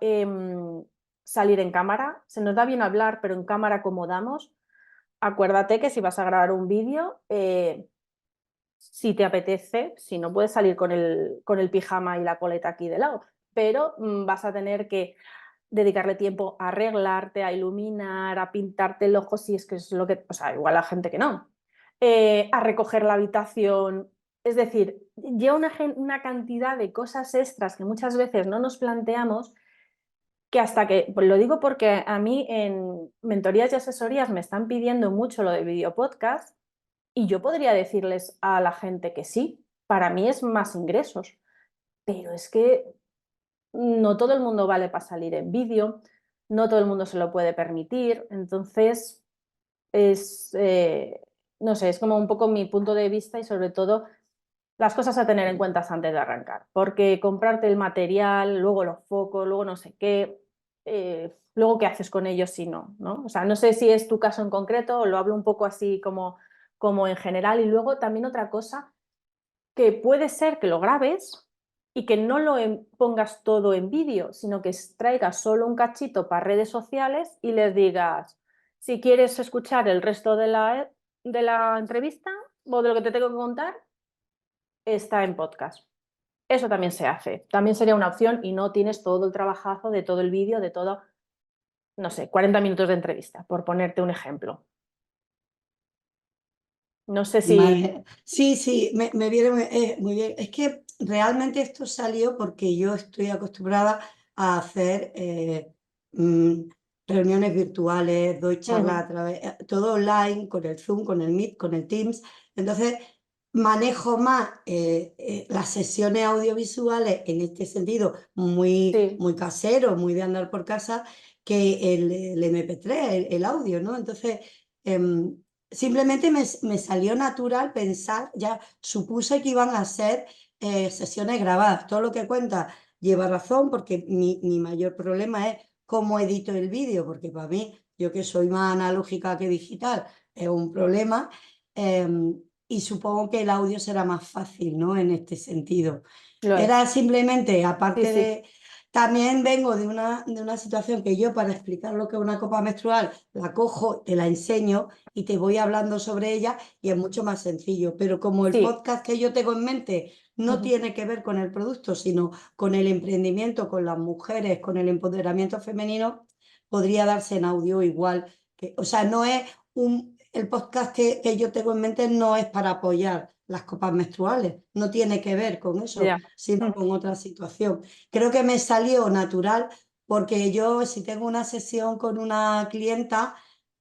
salir en cámara, se nos da bien hablar, pero en cámara como damos. Acuérdate que si vas a grabar un vídeo, si te apetece, si no puedes salir con el pijama y la coleta aquí de lado, pero vas a tener que dedicarle tiempo a arreglarte, a iluminar, a pintarte el ojo, si es que es lo que, o sea, igual a gente que no, a recoger la habitación. Es decir, lleva una cantidad de cosas extras que muchas veces no nos planteamos, que hasta que, pues lo digo porque a mí en mentorías y asesorías me están pidiendo mucho lo de video podcast y yo podría decirles a la gente que sí, para mí es más ingresos, pero es que no todo el mundo vale para salir en vídeo, no todo el mundo se lo puede permitir, entonces es, no sé, es como un poco mi punto de vista y sobre todo las cosas a tener en cuenta antes de arrancar, porque comprarte el material, luego los focos, luego no sé qué, luego qué haces con ellos si no, ¿no? O sea, no sé si es tu caso en concreto o lo hablo un poco así como en general. Y luego también otra cosa, que puede ser que lo grabes y que no lo pongas todo en vídeo, sino que traigas solo un cachito para redes sociales y les digas, si quieres escuchar el resto de la entrevista o de lo que te tengo que contar, está en podcast. Eso también se hace, también sería una opción y no tienes todo el trabajazo de todo el vídeo, de todo, no sé, 40 minutos de entrevista, por ponerte un ejemplo. No sé si... Vale. Sí, sí, me viene muy bien. Es que realmente esto salió porque yo estoy acostumbrada a hacer mm, reuniones virtuales, doy charlas a través, todo online, con el Zoom, con el Meet, con el Teams. Entonces, manejo más las sesiones audiovisuales en este sentido, muy, Sí, muy casero, muy de andar por casa, que el MP3, el audio, ¿no? Entonces... simplemente me salió natural pensar, ya supuse que iban a ser sesiones grabadas. Todo lo que cuenta lleva razón, porque mi mayor problema es cómo edito el vídeo, porque para mí, yo que soy más analógica que digital, es un problema. eh, y supongo que el audio será más fácil, ¿no? En este sentido. lo Era es. simplemente, Sí, aparte sí, de... También vengo de una situación que yo, para explicar lo que es una copa menstrual, la cojo, te la enseño y te voy hablando sobre ella y es mucho más sencillo. Pero como el sí. podcast que yo tengo en mente no tiene que ver con el producto, sino con el emprendimiento, con las mujeres, con el empoderamiento femenino, podría darse en audio igual. O sea, no es el podcast que yo tengo en mente no es para apoyar las copas menstruales, no tiene que ver con eso, Ya. sino con otra situación. Creo que me salió natural porque yo, si tengo una sesión con una clienta,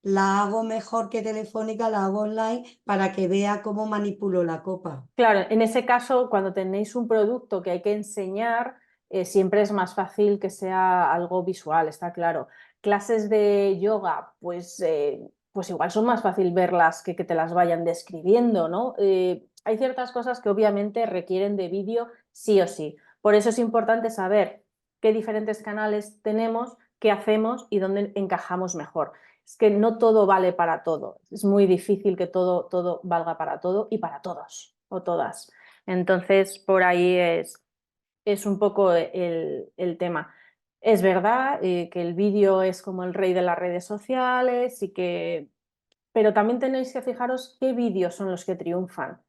la hago mejor que Telefónica, la hago online para que vea cómo manipulo la copa. Claro, en ese caso, cuando tenéis un producto que hay que enseñar, siempre es más fácil que sea algo visual, está claro. Clases de yoga, pues igual son más fácil verlas que te las vayan describiendo, ¿no? Hay ciertas cosas que obviamente requieren de vídeo sí o sí. Por eso es importante saber qué diferentes canales tenemos, qué hacemos y dónde encajamos mejor. Es que no todo vale para todo. Es muy difícil que todo valga para todo y para todos o todas. Entonces, por ahí es un poco el tema. Es verdad que el vídeo es como el rey de las redes sociales pero también tenéis que fijaros qué vídeos son los que triunfan.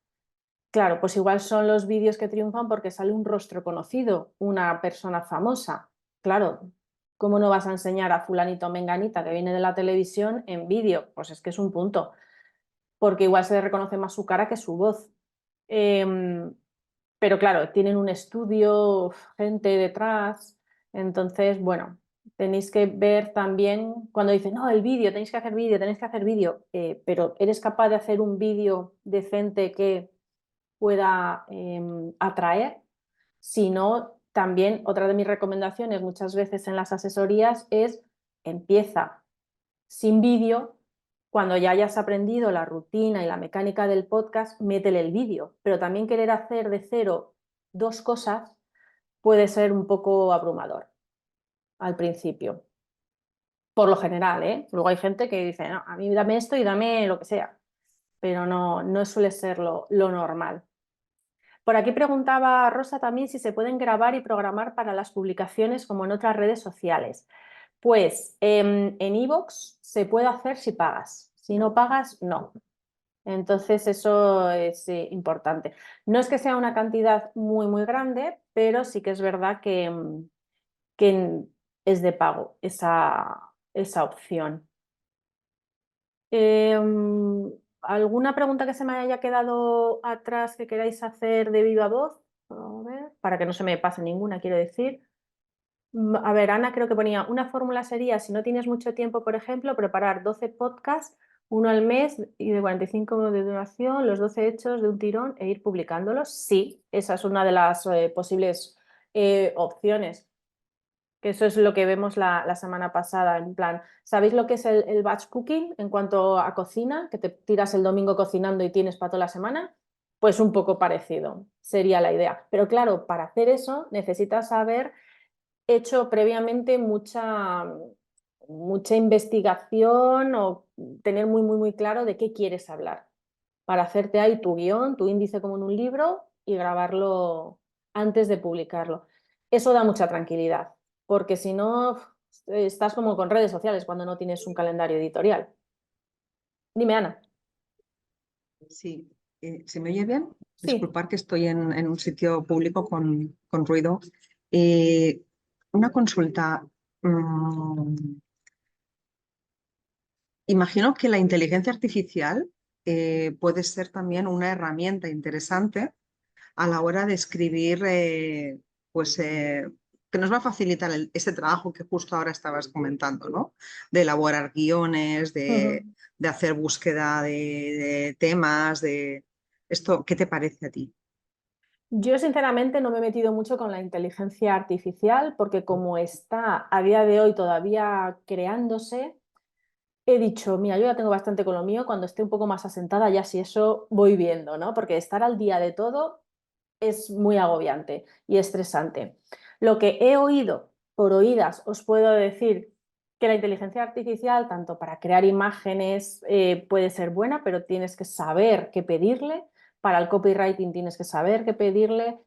Claro, pues igual son los vídeos que triunfan porque sale un rostro conocido, una persona famosa. Claro, ¿cómo no vas a enseñar a fulanito o menganita que viene de la televisión en vídeo? Pues es que es un punto, porque igual se reconoce más su cara que su voz. Em, pero claro, tienen un estudio, gente detrás, entonces, bueno, tenéis que ver también cuando dicen, no, el vídeo, tenéis que hacer vídeo, tenéis que hacer vídeo, pero ¿eres capaz de hacer un vídeo decente que pueda atraer? Si no, también otra de mis recomendaciones muchas veces en las asesorías es empieza sin vídeo. Cuando ya hayas aprendido la rutina y la mecánica del podcast, métele el vídeo. Pero también querer hacer de cero dos cosas puede ser un poco abrumador al principio. Por lo general, ¿eh? Luego hay gente que dice, no, a mí dame esto y dame lo que sea. Pero no suele ser lo normal. Por aquí preguntaba Rosa también si se pueden grabar y programar para las publicaciones como en otras redes sociales. Pues en iVoox se puede hacer si pagas. Si no pagas, no. Entonces eso es importante. No es que sea una cantidad muy grande, pero sí que es verdad que es de pago esa opción. ¿Alguna pregunta que se me haya quedado atrás que queráis hacer de viva voz? A ver, para que no se me pase ninguna, quiero decir. A ver, Ana creo que ponía, una fórmula sería, si no tienes mucho tiempo, por ejemplo, preparar 12 podcasts, uno al mes y de 45 de duración, los 12 hechos de un tirón e ir publicándolos. Sí, esa es una de las posibles opciones, que eso es lo que vemos la semana pasada, en plan, ¿sabéis lo que es el batch cooking en cuanto a cocina? Que te tiras el domingo cocinando y tienes para toda la semana. Pues un poco parecido, sería la idea. Pero claro, para hacer eso necesitas saber hecho previamente mucha investigación o tener muy claro de qué quieres hablar para hacerte ahí tu guión, tu índice como en un libro y grabarlo antes de publicarlo. Eso da mucha tranquilidad, porque si no, estás como con redes sociales cuando no tienes un calendario editorial. Dime, Ana. Sí, ¿se me oye bien? Sí. Disculpar que estoy en un sitio público con ruido. Eh, una consulta. mm, Imagino que la inteligencia artificial puede ser también una herramienta interesante a la hora de escribir, pues que nos va a facilitar ese trabajo que justo ahora estabas comentando, ¿no? De elaborar guiones, de hacer búsqueda de temas, de esto, ¿qué te parece a ti? Yo sinceramente no me he metido mucho con la inteligencia artificial porque como está a día de hoy todavía creándose, he dicho, mira, yo ya tengo bastante con lo mío, cuando esté un poco más asentada ya si eso voy viendo, ¿no? Porque estar al día de todo es muy agobiante y estresante. Lo que he oído por oídas, os puedo decir que la inteligencia artificial, tanto para crear imágenes, puede ser buena, pero tienes que saber qué pedirle. Para el copywriting tienes que saber qué pedirle.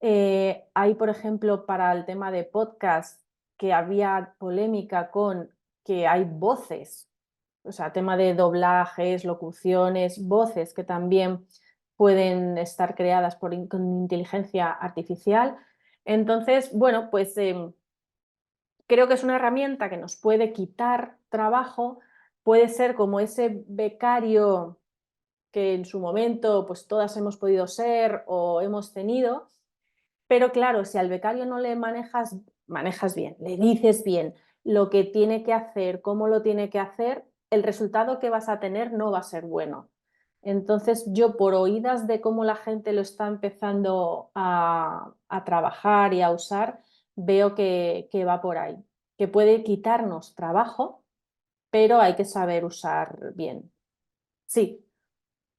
Hay, por ejemplo, para el tema de podcast, que había polémica con que hay voces, o sea, tema de doblajes, locuciones, voces que también pueden estar creadas con inteligencia artificial. Entonces, bueno, pues creo que es una herramienta que nos puede quitar trabajo, puede ser como ese becario que en su momento pues todas hemos podido ser o hemos tenido, pero claro, si al becario no le manejas bien, le dices bien lo que tiene que hacer, cómo lo tiene que hacer, el resultado que vas a tener no va a ser bueno. Entonces yo por oídas de cómo la gente lo está empezando a trabajar y a usar, veo que va por ahí, que puede quitarnos trabajo, pero hay que saber usar bien. Sí,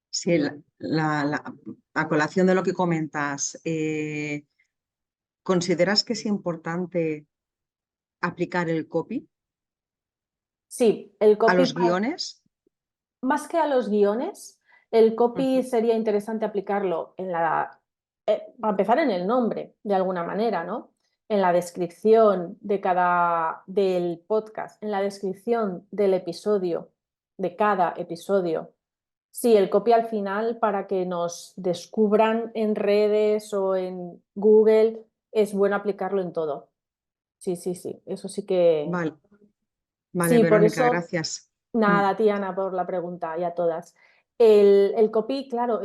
Sí, a colación de lo que comentas, ¿consideras que es importante aplicar el copy sí, el a copy los guiones? más que a los guiones, el copy sería interesante aplicarlo para empezar en el nombre, de alguna manera, ¿no? En la descripción del podcast, en la descripción del episodio, de cada episodio. Sí, el copy al final para que nos descubran en redes o en Google es bueno aplicarlo en todo. Sí, sí, sí, eso sí que... Vale, vale, Sí, por Verónica, eso gracias. nada, Tiana, por la pregunta y a todas. El copy, claro,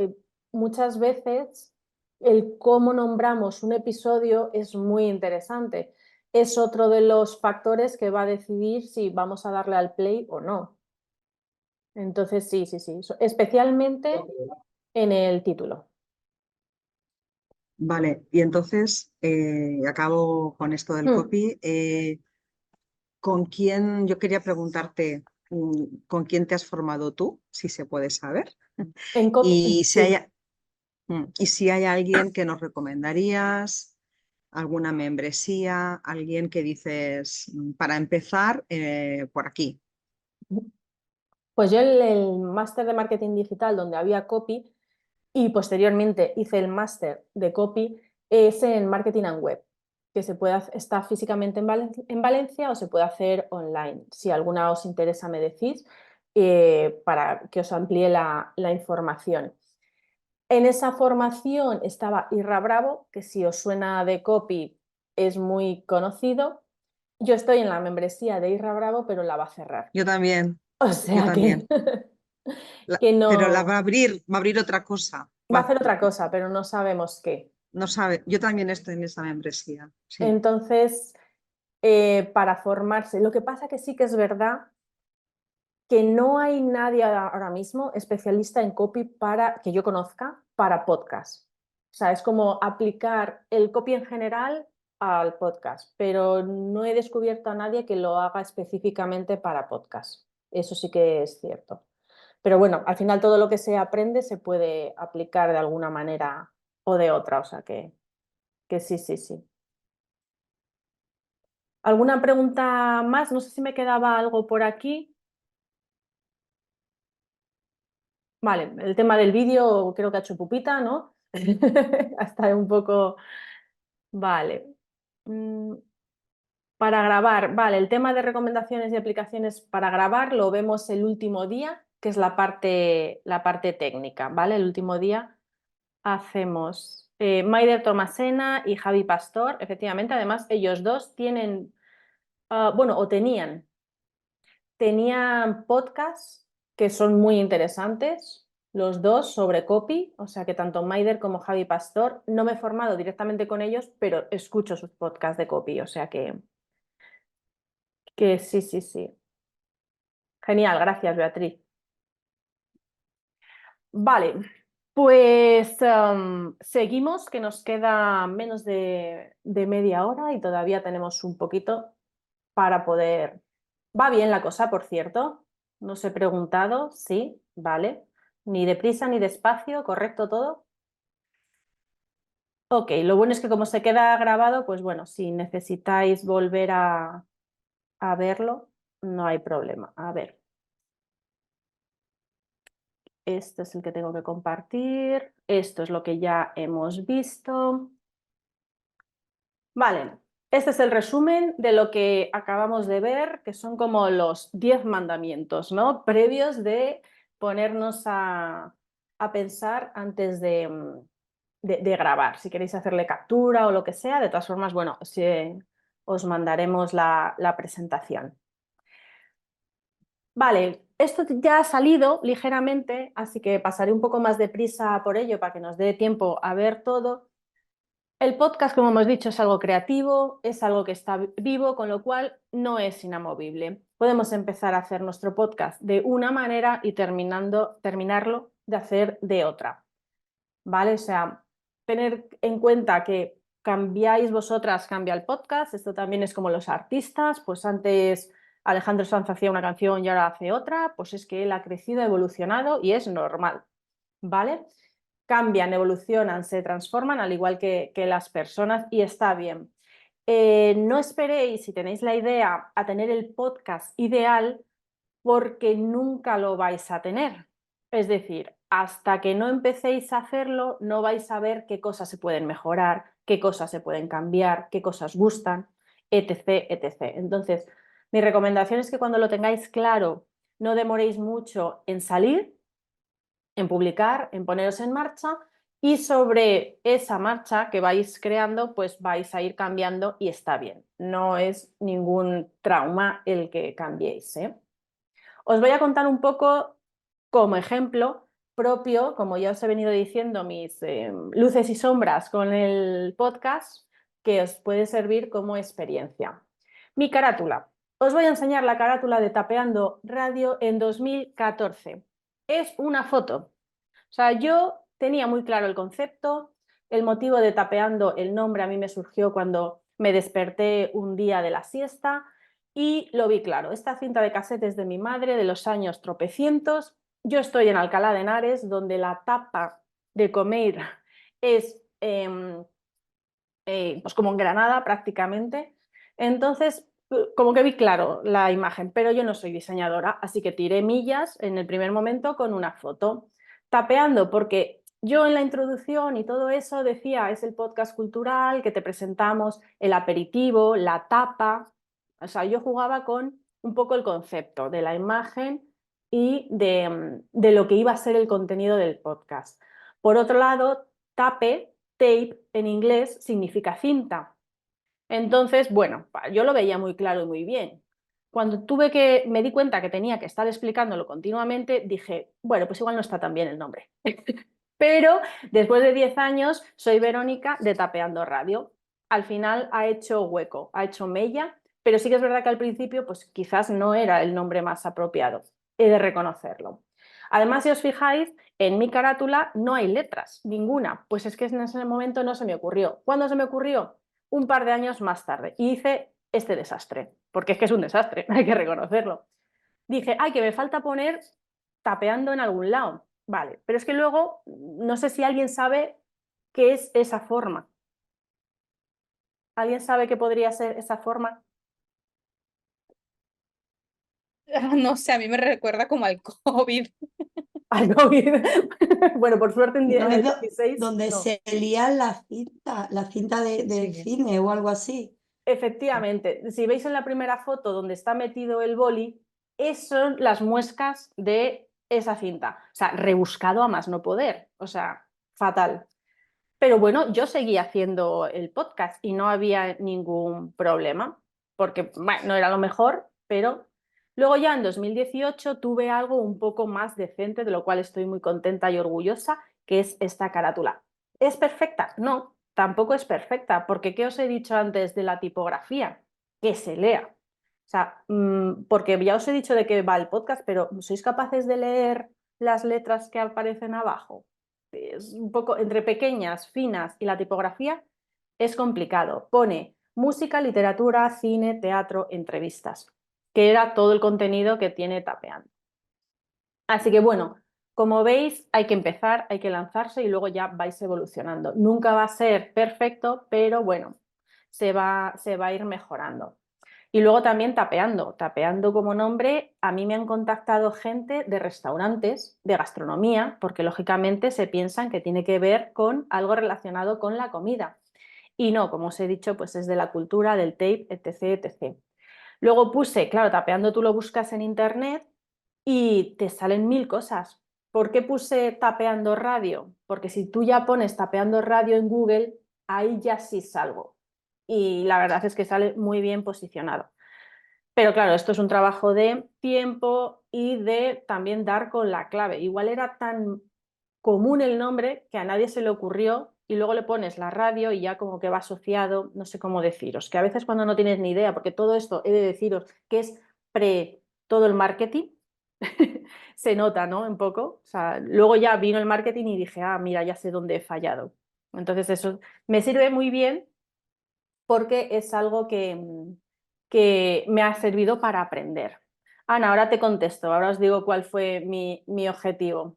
muchas veces el cómo nombramos un episodio es muy interesante. Es otro de los factores que va a decidir si vamos a darle al play o no. Entonces, sí, sí, sí. Especialmente en el título. Vale, y entonces acabo con esto del Hmm. copy. ¿Con quién, yo quería preguntarte, con quién te has formado tú, si se puede saber? En copy, Y si sí. hay, y si hay alguien que nos recomendarías, alguna membresía, alguien que dices, para empezar, por aquí. Pues yo el máster de marketing digital donde había copy y posteriormente hice el máster de copy es en marketing and web, que está físicamente en Valencia o se puede hacer online. Si alguna os interesa me decís para que os amplíe la información. En esa formación estaba Irra Bravo, que si os suena de copy es muy conocido. Yo estoy en la membresía de Irra Bravo, pero la va a cerrar. Yo también, O yo sea que, también. que Pero la no va a abrir otra cosa. va a hacer otra cosa, pero no sabemos qué. No sabe, yo también estoy en esa membresía, sí. Entonces, para formarse, lo que pasa que sí que es verdad que no hay nadie ahora mismo especialista en copy que yo conozca para podcast. O sea, es como aplicar el copy en general al podcast, pero no he descubierto a nadie que lo haga específicamente para podcast. Eso sí que es cierto. Pero bueno, al final todo lo que se aprende se puede aplicar de alguna manera o de otra, o sea que sí, sí, sí. ¿Alguna pregunta más? No sé si me quedaba algo por aquí. Vale, el tema del vídeo creo que ha hecho pupita, ¿no? Hasta un poco... Vale. Mm, Para grabar, vale, el tema de recomendaciones y aplicaciones para grabar lo vemos el último día, que es la parte técnica, ¿vale? El último día hacemos Maider Tomasena y Javi Pastor, efectivamente, además ellos dos tienen, bueno, o tenían podcasts que son muy interesantes, los dos sobre copy, o sea que tanto Maider como Javi Pastor, no me he formado directamente con ellos, pero escucho sus podcasts de copy, o sea que sí, sí, sí. Genial, gracias Beatriz. Vale, pues seguimos, que nos queda menos de media hora y todavía tenemos un poquito para poder... Va bien la cosa, por cierto. No os he preguntado, sí, vale. Ni deprisa ni despacio, ¿correcto todo? Ok, lo bueno es que como se queda grabado, pues bueno, si necesitáis volver a verlo, no hay problema. A ver, este es el que tengo que compartir. Esto es lo que ya hemos visto. Vale, este es el resumen de lo que acabamos de ver, que son como los 10 mandamientos, ¿no? Previos de ponernos a pensar antes de grabar. Si queréis hacerle captura o lo que sea, de todas formas, bueno, os mandaremos la presentación. Vale, esto ya ha salido ligeramente, así que pasaré un poco más deprisa por ello para que nos dé tiempo a ver todo. El podcast, como hemos dicho, es algo creativo, es algo que está vivo, con lo cual no es inamovible. Podemos empezar a hacer nuestro podcast de una manera y terminarlo de hacer de otra, ¿vale? O sea, tener en cuenta que cambiáis vosotras, cambia el podcast. Esto también es como los artistas, pues antes Alejandro Sanz hacía una canción y ahora hace otra, pues es que él ha crecido, ha evolucionado y es normal, ¿vale? Cambian, evolucionan, se transforman al igual que las personas y está bien. No esperéis, si tenéis la idea, a tener el podcast ideal porque nunca lo vais a tener. Es decir, hasta que no empecéis a hacerlo, no vais a ver qué cosas se pueden mejorar, qué cosas se pueden cambiar, qué cosas gustan, etc, etc. Entonces, mi recomendación es que cuando lo tengáis claro, no demoréis mucho en salir, en publicar, en poneros en marcha y sobre esa marcha que vais creando, pues vais a ir cambiando y está bien. No es ningún trauma el que cambiéis, ¿eh? Os voy a contar un poco como ejemplo propio, como ya os he venido diciendo, mis luces y sombras con el podcast, que os puede servir como experiencia. Mi carátula. Os voy a enseñar la carátula de Tapeando Radio en 2014. Es una foto. O sea, yo tenía muy claro el concepto, el motivo de Tapeando, el nombre a mí me surgió cuando me desperté un día de la siesta y lo vi claro. Esta cinta de cassette es de mi madre de los años tropecientos. Yo estoy en Alcalá de Henares, donde la tapa de comer es pues como en Granada prácticamente. Entonces, como que vi claro la imagen, pero yo no soy diseñadora, así que tiré millas en el primer momento con una foto. Tapeando, porque yo en la introducción y todo eso decía, es el podcast cultural que te presentamos el aperitivo, la tapa. O sea, yo jugaba con un poco el concepto de la imagen y de lo que iba a ser el contenido del podcast. Por otro lado, tape en inglés significa cinta. Entonces, bueno, yo lo veía muy claro y muy bien. Cuando me di cuenta que tenía que estar explicándolo continuamente, dije, bueno, pues igual no está tan bien el nombre. Pero después de 10 años soy Verónica de Tapeando Radio. Al final ha hecho hueco, ha hecho mella, pero sí que es verdad que al principio pues quizás no era el nombre más apropiado. He de reconocerlo. Además, si os fijáis, en mi carátula no hay letras, ninguna. Pues es que en ese momento no se me ocurrió. ¿Cuándo se me ocurrió? Un par de años más tarde. Y hice este desastre, porque es que es un desastre, hay que reconocerlo. Dije, ay, que me falta poner tapeando en algún lado. Vale, pero es que luego no sé si alguien sabe qué es esa forma. ¿Alguien sabe qué podría ser esa forma? No sé, a mí me recuerda como al COVID. Algo bien. Bueno, por suerte No en es el 16 donde no. se lían la cinta del Sí. cine o algo así. Efectivamente, si veis en la primera foto donde está metido el boli, esas son las muescas de esa cinta. O sea, rebuscado a más no poder. O sea, fatal. Pero bueno, yo seguía haciendo el podcast y no había ningún problema, porque bueno, no era lo mejor, pero luego ya en 2018 tuve algo un poco más decente, de lo cual estoy muy contenta y orgullosa, que es esta carátula. ¿Es perfecta? No, tampoco es perfecta, porque ¿qué os he dicho antes de la tipografía? Que se lea. O sea, porque ya os he dicho de qué va el podcast, pero ¿sois capaces de leer las letras que aparecen abajo? Es un poco entre pequeñas, finas y la tipografía es complicado. Pone música, literatura, cine, teatro, entrevistas, que era todo el contenido que tiene Tapeando. Así que bueno, como veis, hay que empezar, hay que lanzarse y luego ya vais evolucionando. Nunca va a ser perfecto, pero bueno, se va a ir mejorando. Y luego también tapeando como nombre, a mí me han contactado gente de restaurantes, de gastronomía, porque lógicamente se piensan que tiene que ver con algo relacionado con la comida. Y no, como os he dicho, pues es de la cultura, del tape, etc, etc. Luego puse, claro, tapeando tú lo buscas en internet y te salen 1000 cosas. ¿Por qué puse tapeando radio? Porque si tú ya pones tapeando radio en Google, ahí ya sí salgo. Y la verdad es que sale muy bien posicionado. Pero claro, esto es un trabajo de tiempo y de también dar con la clave. Igual era tan común el nombre que a nadie se le ocurrió y luego le pones la radio y ya como que va asociado, no sé cómo deciros, que a veces cuando no tienes ni idea, porque todo esto he de deciros que es todo el marketing, se nota, ¿no? Un poco. O sea, luego ya vino el marketing y dije, ah, mira, ya sé dónde he fallado. Entonces eso me sirve muy bien porque es algo que me ha servido para aprender. Ana, ahora te contesto, ahora os digo cuál fue mi objetivo.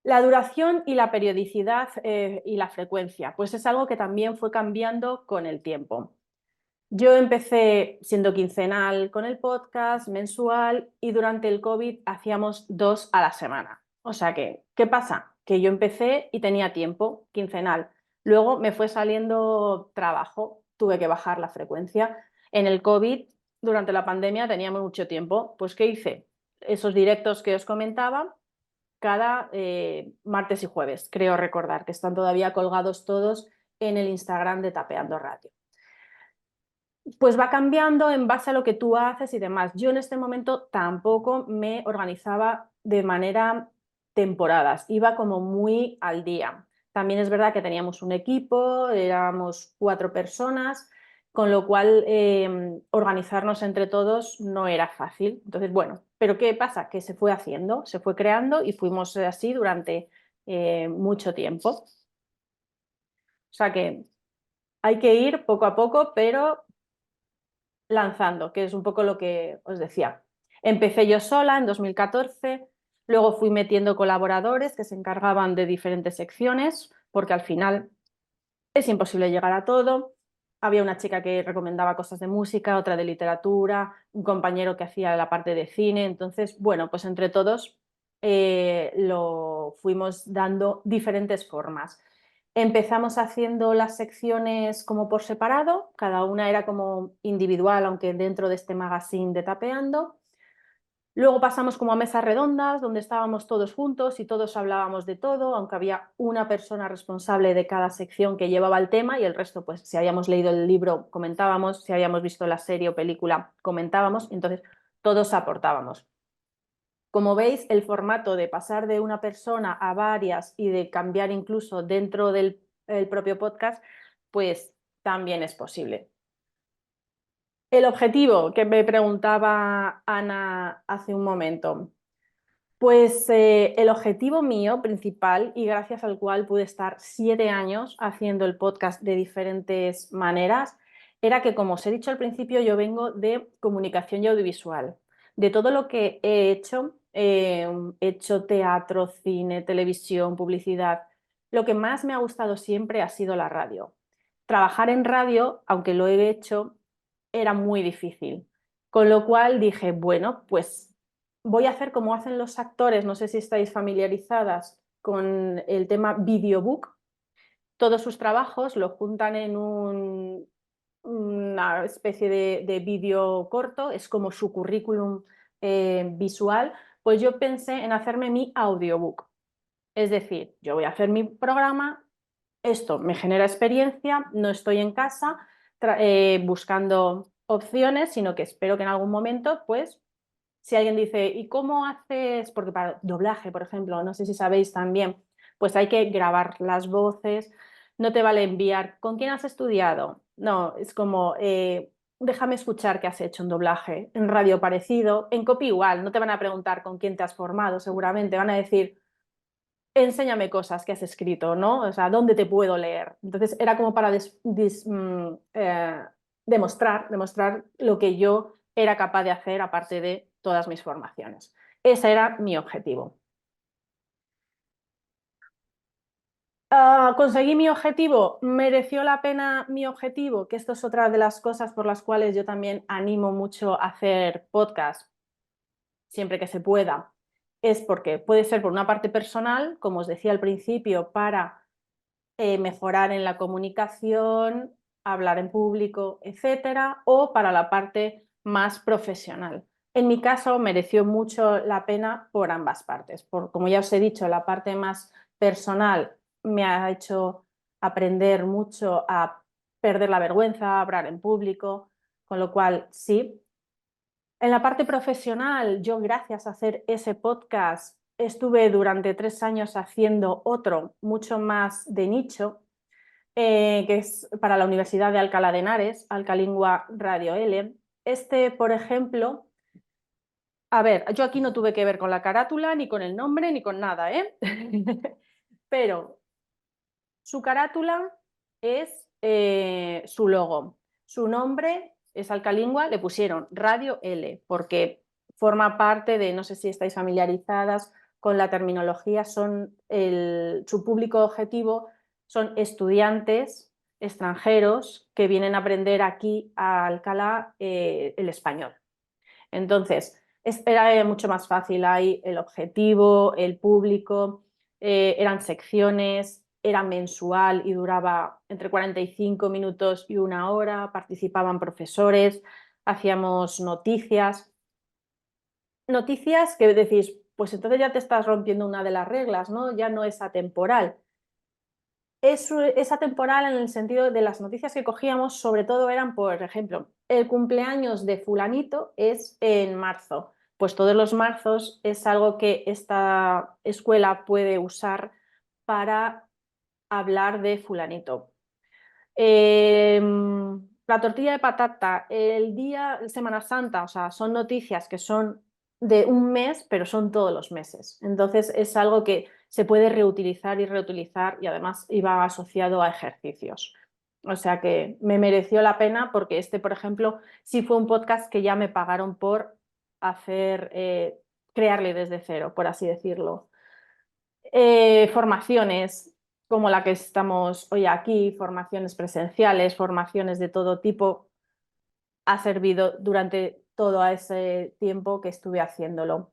La duración y la periodicidad y la frecuencia, pues es algo que también fue cambiando con el tiempo. Yo empecé siendo quincenal con el podcast, mensual, y durante el COVID hacíamos 2 a la semana. O sea que, ¿qué pasa? Que yo empecé y tenía tiempo quincenal. Luego me fue saliendo trabajo, tuve que bajar la frecuencia. En el COVID, durante la pandemia, teníamos mucho tiempo. Pues, ¿qué hice? Esos directos que os comentaba, cada martes y jueves, creo recordar, que están todavía colgados todos en el Instagram de Tapeando Radio. Pues va cambiando en base a lo que tú haces y demás. Yo en este momento tampoco me organizaba de manera temporadas, iba como muy al día. También es verdad que teníamos un equipo, éramos 4 personas, con lo cual organizarnos entre todos no era fácil. Entonces, bueno, pero ¿qué pasa? Que se fue haciendo, se fue creando y fuimos así durante mucho tiempo. O sea que hay que ir poco a poco, pero lanzando, que es un poco lo que os decía. Empecé yo sola en 2014, luego fui metiendo colaboradores que se encargaban de diferentes secciones, porque al final es imposible llegar a todo. Había una chica que recomendaba cosas de música, otra de literatura, un compañero que hacía la parte de cine. Entonces, bueno, pues entre todos lo fuimos dando diferentes formas. Empezamos haciendo las secciones como por separado, cada una era como individual, aunque dentro de este magazine de Tapeando. Luego pasamos como a mesas redondas, donde estábamos todos juntos y todos hablábamos de todo, aunque había una persona responsable de cada sección que llevaba el tema y el resto, pues si habíamos leído el libro, comentábamos, si habíamos visto la serie o película, comentábamos, entonces todos aportábamos. Como veis, el formato de pasar de una persona a varias y de cambiar incluso dentro del propio podcast, pues también es posible. El objetivo que me preguntaba Ana hace un momento, pues el objetivo mío principal y gracias al cual pude estar 7 años haciendo el podcast de diferentes maneras, era que, como os he dicho al principio, yo vengo de comunicación y audiovisual. De todo lo que he hecho teatro, cine, televisión, publicidad, lo que más me ha gustado siempre ha sido la radio. Trabajar en radio, aunque lo he hecho, era muy difícil. Con lo cual dije, bueno, pues voy a hacer como hacen los actores, no sé si estáis familiarizadas con el tema videobook. Todos sus trabajos lo juntan en una especie de vídeo corto, es como su currículum visual. Pues yo pensé en hacerme mi audiobook. Es decir, yo voy a hacer mi programa, esto me genera experiencia, no estoy en casa buscando opciones, sino que espero que en algún momento, pues, si alguien dice, ¿y cómo haces? Porque para doblaje, por ejemplo, no sé si sabéis también, pues hay que grabar las voces, no te vale enviar, ¿con quién has estudiado? No, es como, déjame escuchar qué has hecho en doblaje, en radio parecido, en copy igual, no te van a preguntar con quién te has formado, seguramente van a decir, enséñame cosas que has escrito, ¿no? O sea, ¿dónde te puedo leer? Entonces era como para demostrar lo que yo era capaz de hacer aparte de todas mis formaciones. Ese era mi objetivo. ¿Conseguí mi objetivo? ¿Mereció la pena mi objetivo? Que esto es otra de las cosas por las cuales yo también animo mucho a hacer podcast, siempre que se pueda. Es porque puede ser por una parte personal, como os decía al principio, para mejorar en la comunicación, hablar en público, etcétera, o para la parte más profesional. En mi caso mereció mucho la pena por ambas partes. Como ya os he dicho, la parte más personal me ha hecho aprender mucho a perder la vergüenza, a hablar en público, con lo cual sí. En la parte profesional, yo gracias a hacer ese podcast estuve durante 3 años haciendo otro mucho más de nicho, que es para la Universidad de Alcalá de Henares, Alcalingua Radio L. Este, por ejemplo, a ver, yo aquí no tuve que ver con la carátula, ni con el nombre, ni con nada, ¿eh? Pero su carátula es su logo. Su nombre es Alcalingua, le pusieron Radio L, porque forma parte de, no sé si estáis familiarizadas con la terminología, su público objetivo son estudiantes extranjeros que vienen a aprender aquí a Alcalá el español. Entonces, era mucho más fácil ahí el objetivo, el público, eran secciones, era mensual y duraba entre 45 minutos y 1 hora, participaban profesores, hacíamos noticias. Noticias que decís, pues entonces ya te estás rompiendo una de las reglas, ¿no? Ya no es atemporal. Es atemporal en el sentido de las noticias que cogíamos, sobre todo eran, por ejemplo, el cumpleaños de fulanito es en marzo. Pues todos los marzos es algo que esta escuela puede usar para hablar de fulanito. La tortilla de patata, el día de Semana Santa, o sea, son noticias que son de un mes, pero son todos los meses. Entonces es algo que se puede reutilizar y reutilizar y además iba asociado a ejercicios. O sea que me mereció la pena porque este, por ejemplo, sí fue un podcast que ya me pagaron por hacer, crearle desde cero, por así decirlo. Formaciones como la que estamos hoy aquí, formaciones presenciales, formaciones de todo tipo, ha servido durante todo ese tiempo que estuve haciéndolo.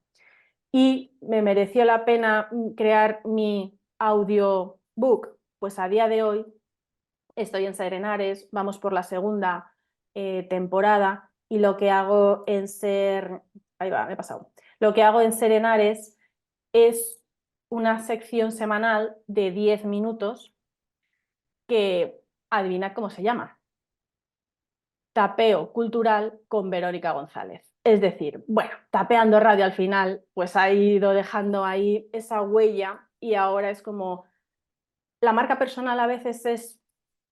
Y me mereció la pena crear mi audiobook, pues a día de hoy estoy en Serenares, vamos por la segunda temporada y lo que hago en ahí va, me he pasado. Lo que hago en Serenares es una sección semanal de 10 minutos que adivina cómo se llama. Tapeo cultural con Verónica González. Es decir, bueno, Tapeando Radio al final, pues ha ido dejando ahí esa huella y ahora es como la marca personal a veces es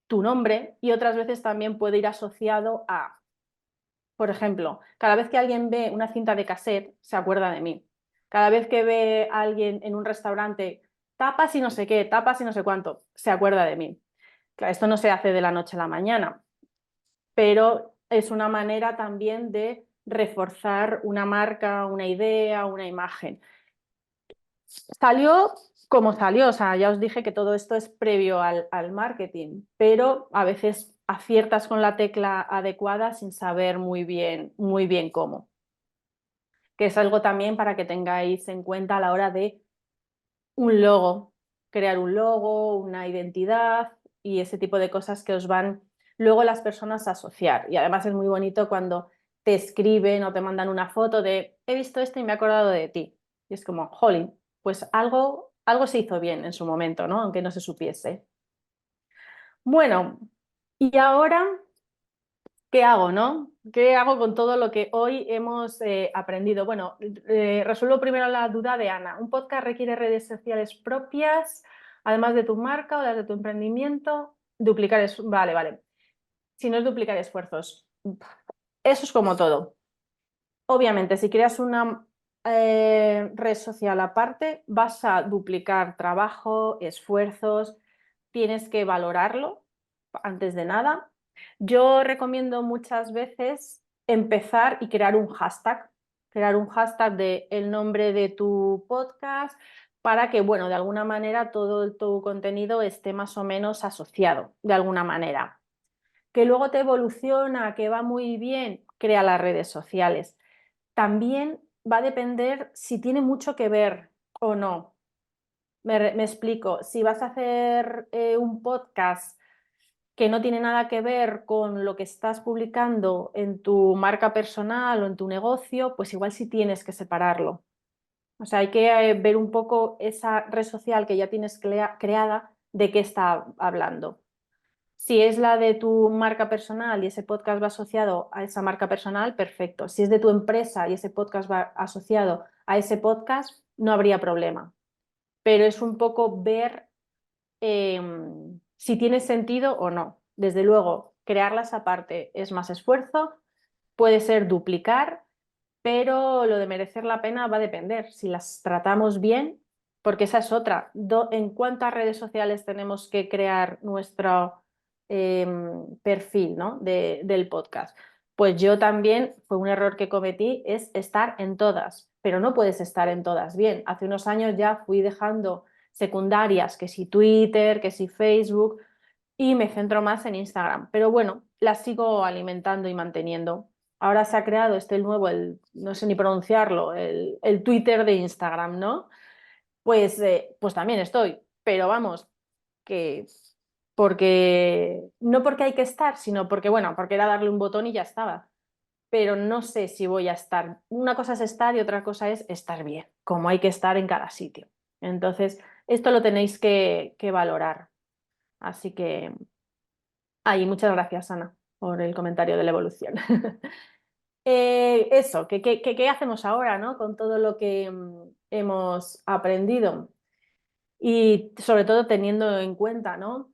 tu nombre y otras veces también puede ir asociado a, por ejemplo, cada vez que alguien ve una cinta de cassette, se acuerda de mí. Cada vez que ve a alguien en un restaurante, tapas y no sé qué, tapas y no sé cuánto, se acuerda de mí. Claro, esto no se hace de la noche a la mañana, pero es una manera también de reforzar una marca, una idea, una imagen. Salió como salió, o sea, ya os dije que todo esto es previo al marketing, pero a veces aciertas con la tecla adecuada sin saber muy bien cómo. Que es algo también para que tengáis en cuenta a la hora de un logo, crear un logo, una identidad y ese tipo de cosas que os van luego las personas a asociar. Y además es muy bonito cuando te escriben o te mandan una foto de he visto esto y me he acordado de ti. Y es como, jolín, pues algo se hizo bien en su momento, ¿no? Aunque no se supiese. Bueno, y ahora, ¿qué hago, no? ¿Qué hago con todo lo que hoy hemos aprendido? Bueno, resuelvo primero la duda de Ana. ¿Un podcast requiere redes sociales propias, además de tu marca o las de tu emprendimiento? Vale. Si no es duplicar esfuerzos. Eso es como todo. Obviamente, si creas una red social aparte, vas a duplicar trabajo, esfuerzos, tienes que valorarlo antes de nada. Yo recomiendo muchas veces empezar y crear un hashtag de el nombre de tu podcast para que, bueno, de alguna manera todo tu contenido esté más o menos asociado, de alguna manera. Que luego te evoluciona, que va muy bien, crea las redes sociales. También va a depender si tiene mucho que ver o no. Me explico, si vas a hacer un podcast que no tiene nada que ver con lo que estás publicando en tu marca personal o en tu negocio, pues igual sí tienes que separarlo. O sea, hay que ver un poco esa red social que ya tienes creada, de qué está hablando. Si es la de tu marca personal y ese podcast va asociado a esa marca personal, perfecto. Si es de tu empresa y ese podcast va asociado a ese podcast, no habría problema. Pero es un poco ver si tiene sentido o no. Desde luego, crearlas aparte es más esfuerzo, puede ser duplicar, pero lo de merecer la pena va a depender. Si las tratamos bien, porque esa es otra. ¿En cuántas redes sociales tenemos que crear nuestro perfil, ¿no? del podcast? Pues yo también, fue un error que cometí, es estar en todas, pero no puedes estar en todas bien. Hace unos años ya fui dejando secundarias, que si Twitter, que si Facebook, y me centro más en Instagram. Pero bueno, las sigo alimentando y manteniendo. Ahora se ha creado este nuevo, no sé ni pronunciarlo, el Twitter de Instagram, ¿no? Pues también estoy, pero vamos, que no porque hay que estar, sino porque, bueno, porque era darle un botón y ya estaba. Pero no sé si voy a estar. Una cosa es estar y otra cosa es estar bien, como hay que estar en cada sitio. Entonces, esto lo tenéis que valorar. Así que, ahí, muchas gracias, Ana, por el comentario de la evolución. Eso, ¿qué hacemos ahora, ¿no? Con todo lo que hemos aprendido y sobre todo teniendo en cuenta, ¿no?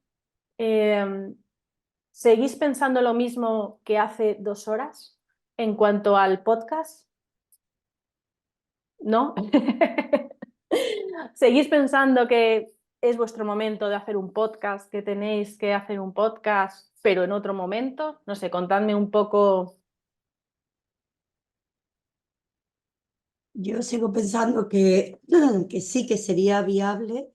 ¿Seguís pensando lo mismo que hace 2 horas en cuanto al podcast? ¿No? ¿Seguís pensando que es vuestro momento de hacer un podcast, que tenéis que hacer un podcast, pero en otro momento? No sé, contadme un poco. Yo sigo pensando que sí, que sería viable,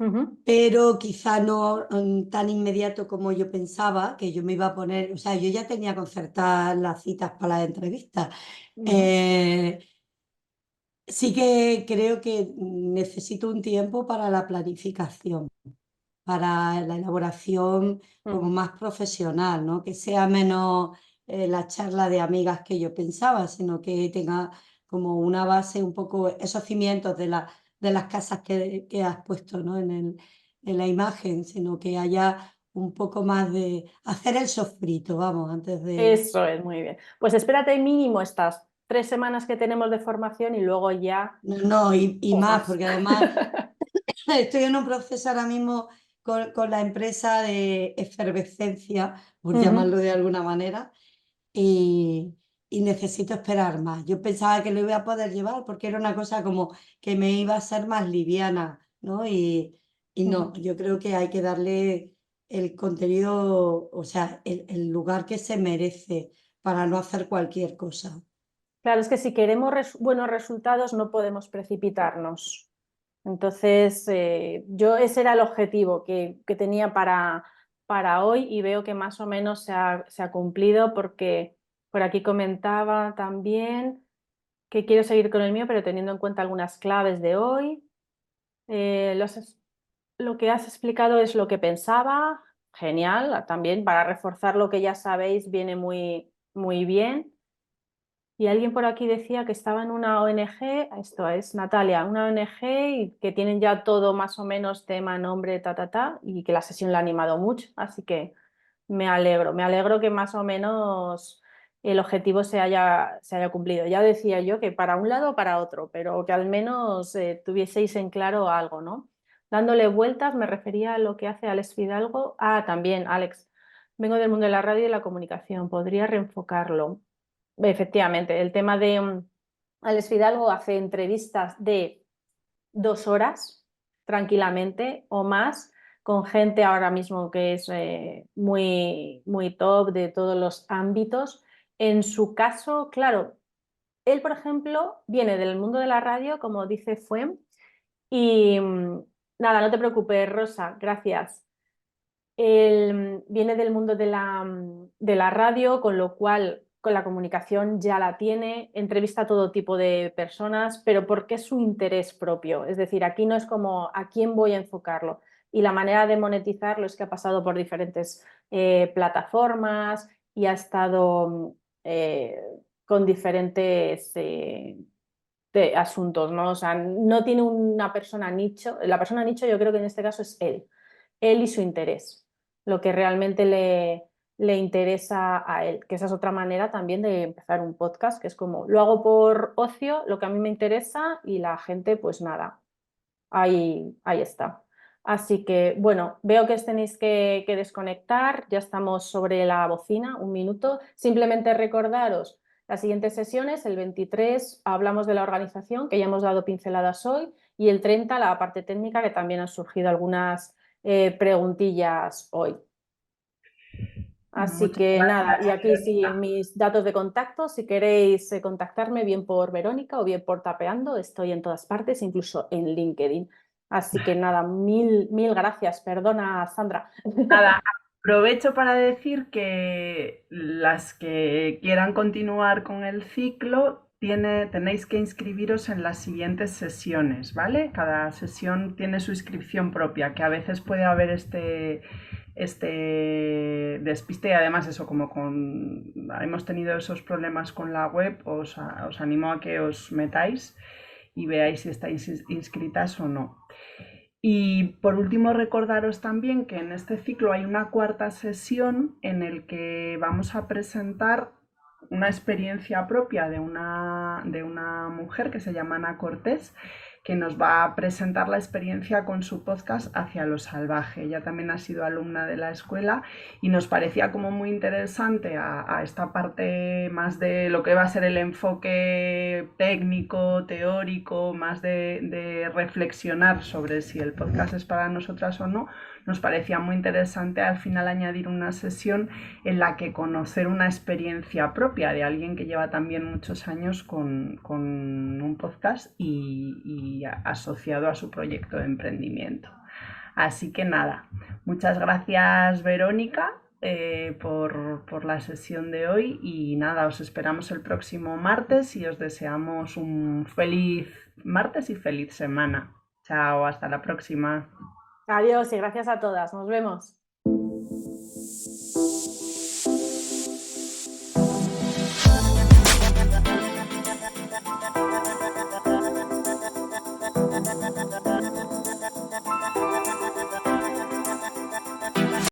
Ujú, pero quizá no tan inmediato como yo pensaba, que yo me iba a poner, o sea, yo ya tenía concertadas las citas para las entrevistas. ujú, Eh, sí que creo que necesito un tiempo para la planificación, para la elaboración como mm. más profesional, ¿no? Que sea menos la charla de amigas que yo pensaba, sino que tenga como una base, un poco esos cimientos de las casas que has puesto, ¿no? En la imagen, sino que haya un poco más de hacer el sofrito, vamos, antes de... Eso es, muy bien. Pues espérate mínimo estas 3 semanas que tenemos de formación y luego ya No, no, y o más, más. porque además estoy en un proceso ahora mismo con la empresa de efervescencia, por Ujú. llamarlo de alguna manera, y, y necesito esperar más. Yo pensaba que lo iba a poder llevar porque era una cosa como que me iba a ser más liviana, ¿no? Y no, Ujú. yo creo que hay que darle el contenido, o sea, el lugar que se merece para no hacer cualquier cosa. Claro, es que si queremos buenos resultados no podemos precipitarnos. Entonces, yo ese era el objetivo que tenía para hoy y veo que más o menos se ha cumplido porque por aquí comentaba también que quiero seguir con el mío, pero teniendo en cuenta algunas claves de hoy. Eh, los- lo que has explicado es lo que pensaba, genial, también para reforzar lo que ya sabéis viene muy, muy bien. Y alguien por aquí decía que estaba en una ONG, esto es Natalia, una ONG y que tienen ya todo más o menos tema, nombre, y que la sesión la ha animado mucho, así que me alegro que más o menos el objetivo se haya cumplido. Ya decía yo que para un lado o para otro, pero que al menos tuvieseis en claro algo, ¿no? Dándole vueltas me refería a lo que hace Alex Fidalgo. Ah, también, Alex, vengo del mundo de la radio y de la comunicación, podría reenfocarlo. Efectivamente, el tema de Alex Fidalgo hace entrevistas de 2 horas tranquilamente o más con gente ahora mismo que es muy, muy top de todos los ámbitos. En su caso, claro, él, por ejemplo, viene del mundo de la radio, como dice Fue, y nada, no te preocupes, Rosa, gracias. Él viene del mundo de la radio, con lo cual con la comunicación ya la tiene, entrevista a todo tipo de personas, pero porque es su interés propio. Es decir, aquí no es como a quién voy a enfocarlo. Y la manera de monetizarlo es que ha pasado por diferentes plataformas y ha estado con diferentes asuntos, ¿no? O sea, no tiene una persona nicho. La persona nicho yo creo que en este caso es él y su interés, lo que realmente le interesa a él, que esa es otra manera también de empezar un podcast, que es como, lo hago por ocio, lo que a mí me interesa y la gente, pues nada, ahí está. Así que, bueno, veo que os tenéis que desconectar, ya estamos sobre la bocina, un minuto. Simplemente recordaros las siguientes sesiones, el 23 hablamos de la organización, que ya hemos dado pinceladas hoy, y el 30 la parte técnica, que también han surgido algunas preguntillas hoy. Así Muchas que nada, y gracias, aquí sí Verónica. mis datos de contacto, si queréis contactarme bien por Verónica o bien por Tapeando, estoy en todas partes, incluso en LinkedIn. Así que nada, mil gracias. Perdona, Sandra. Nada, aprovecho para decir que las que quieran continuar con el ciclo tenéis que inscribiros en las siguientes sesiones, ¿vale? Cada sesión tiene su inscripción propia, que a veces puede haber este despiste y además eso, como hemos tenido esos problemas con la web, os animo a que os metáis y veáis si estáis inscritas o no. Y por último, recordaros también que en este ciclo hay una cuarta sesión en el que vamos a presentar una experiencia propia de una mujer que se llama Ana Cortés, que nos va a presentar la experiencia con su podcast Hacia lo Salvaje. Ella también ha sido alumna de la escuela y nos parecía como muy interesante a esta parte más de lo que va a ser el enfoque técnico, teórico, más de reflexionar sobre si el podcast es para nosotras o no. Nos parecía muy interesante al final añadir una sesión en la que conocer una experiencia propia de alguien que lleva también muchos años con un podcast y asociado a su proyecto de emprendimiento. Así que nada, muchas gracias, Verónica, por la sesión de hoy y nada, os esperamos el próximo martes y os deseamos un feliz martes y feliz semana. Chao, hasta la próxima. Adiós y gracias a todas. Nos vemos.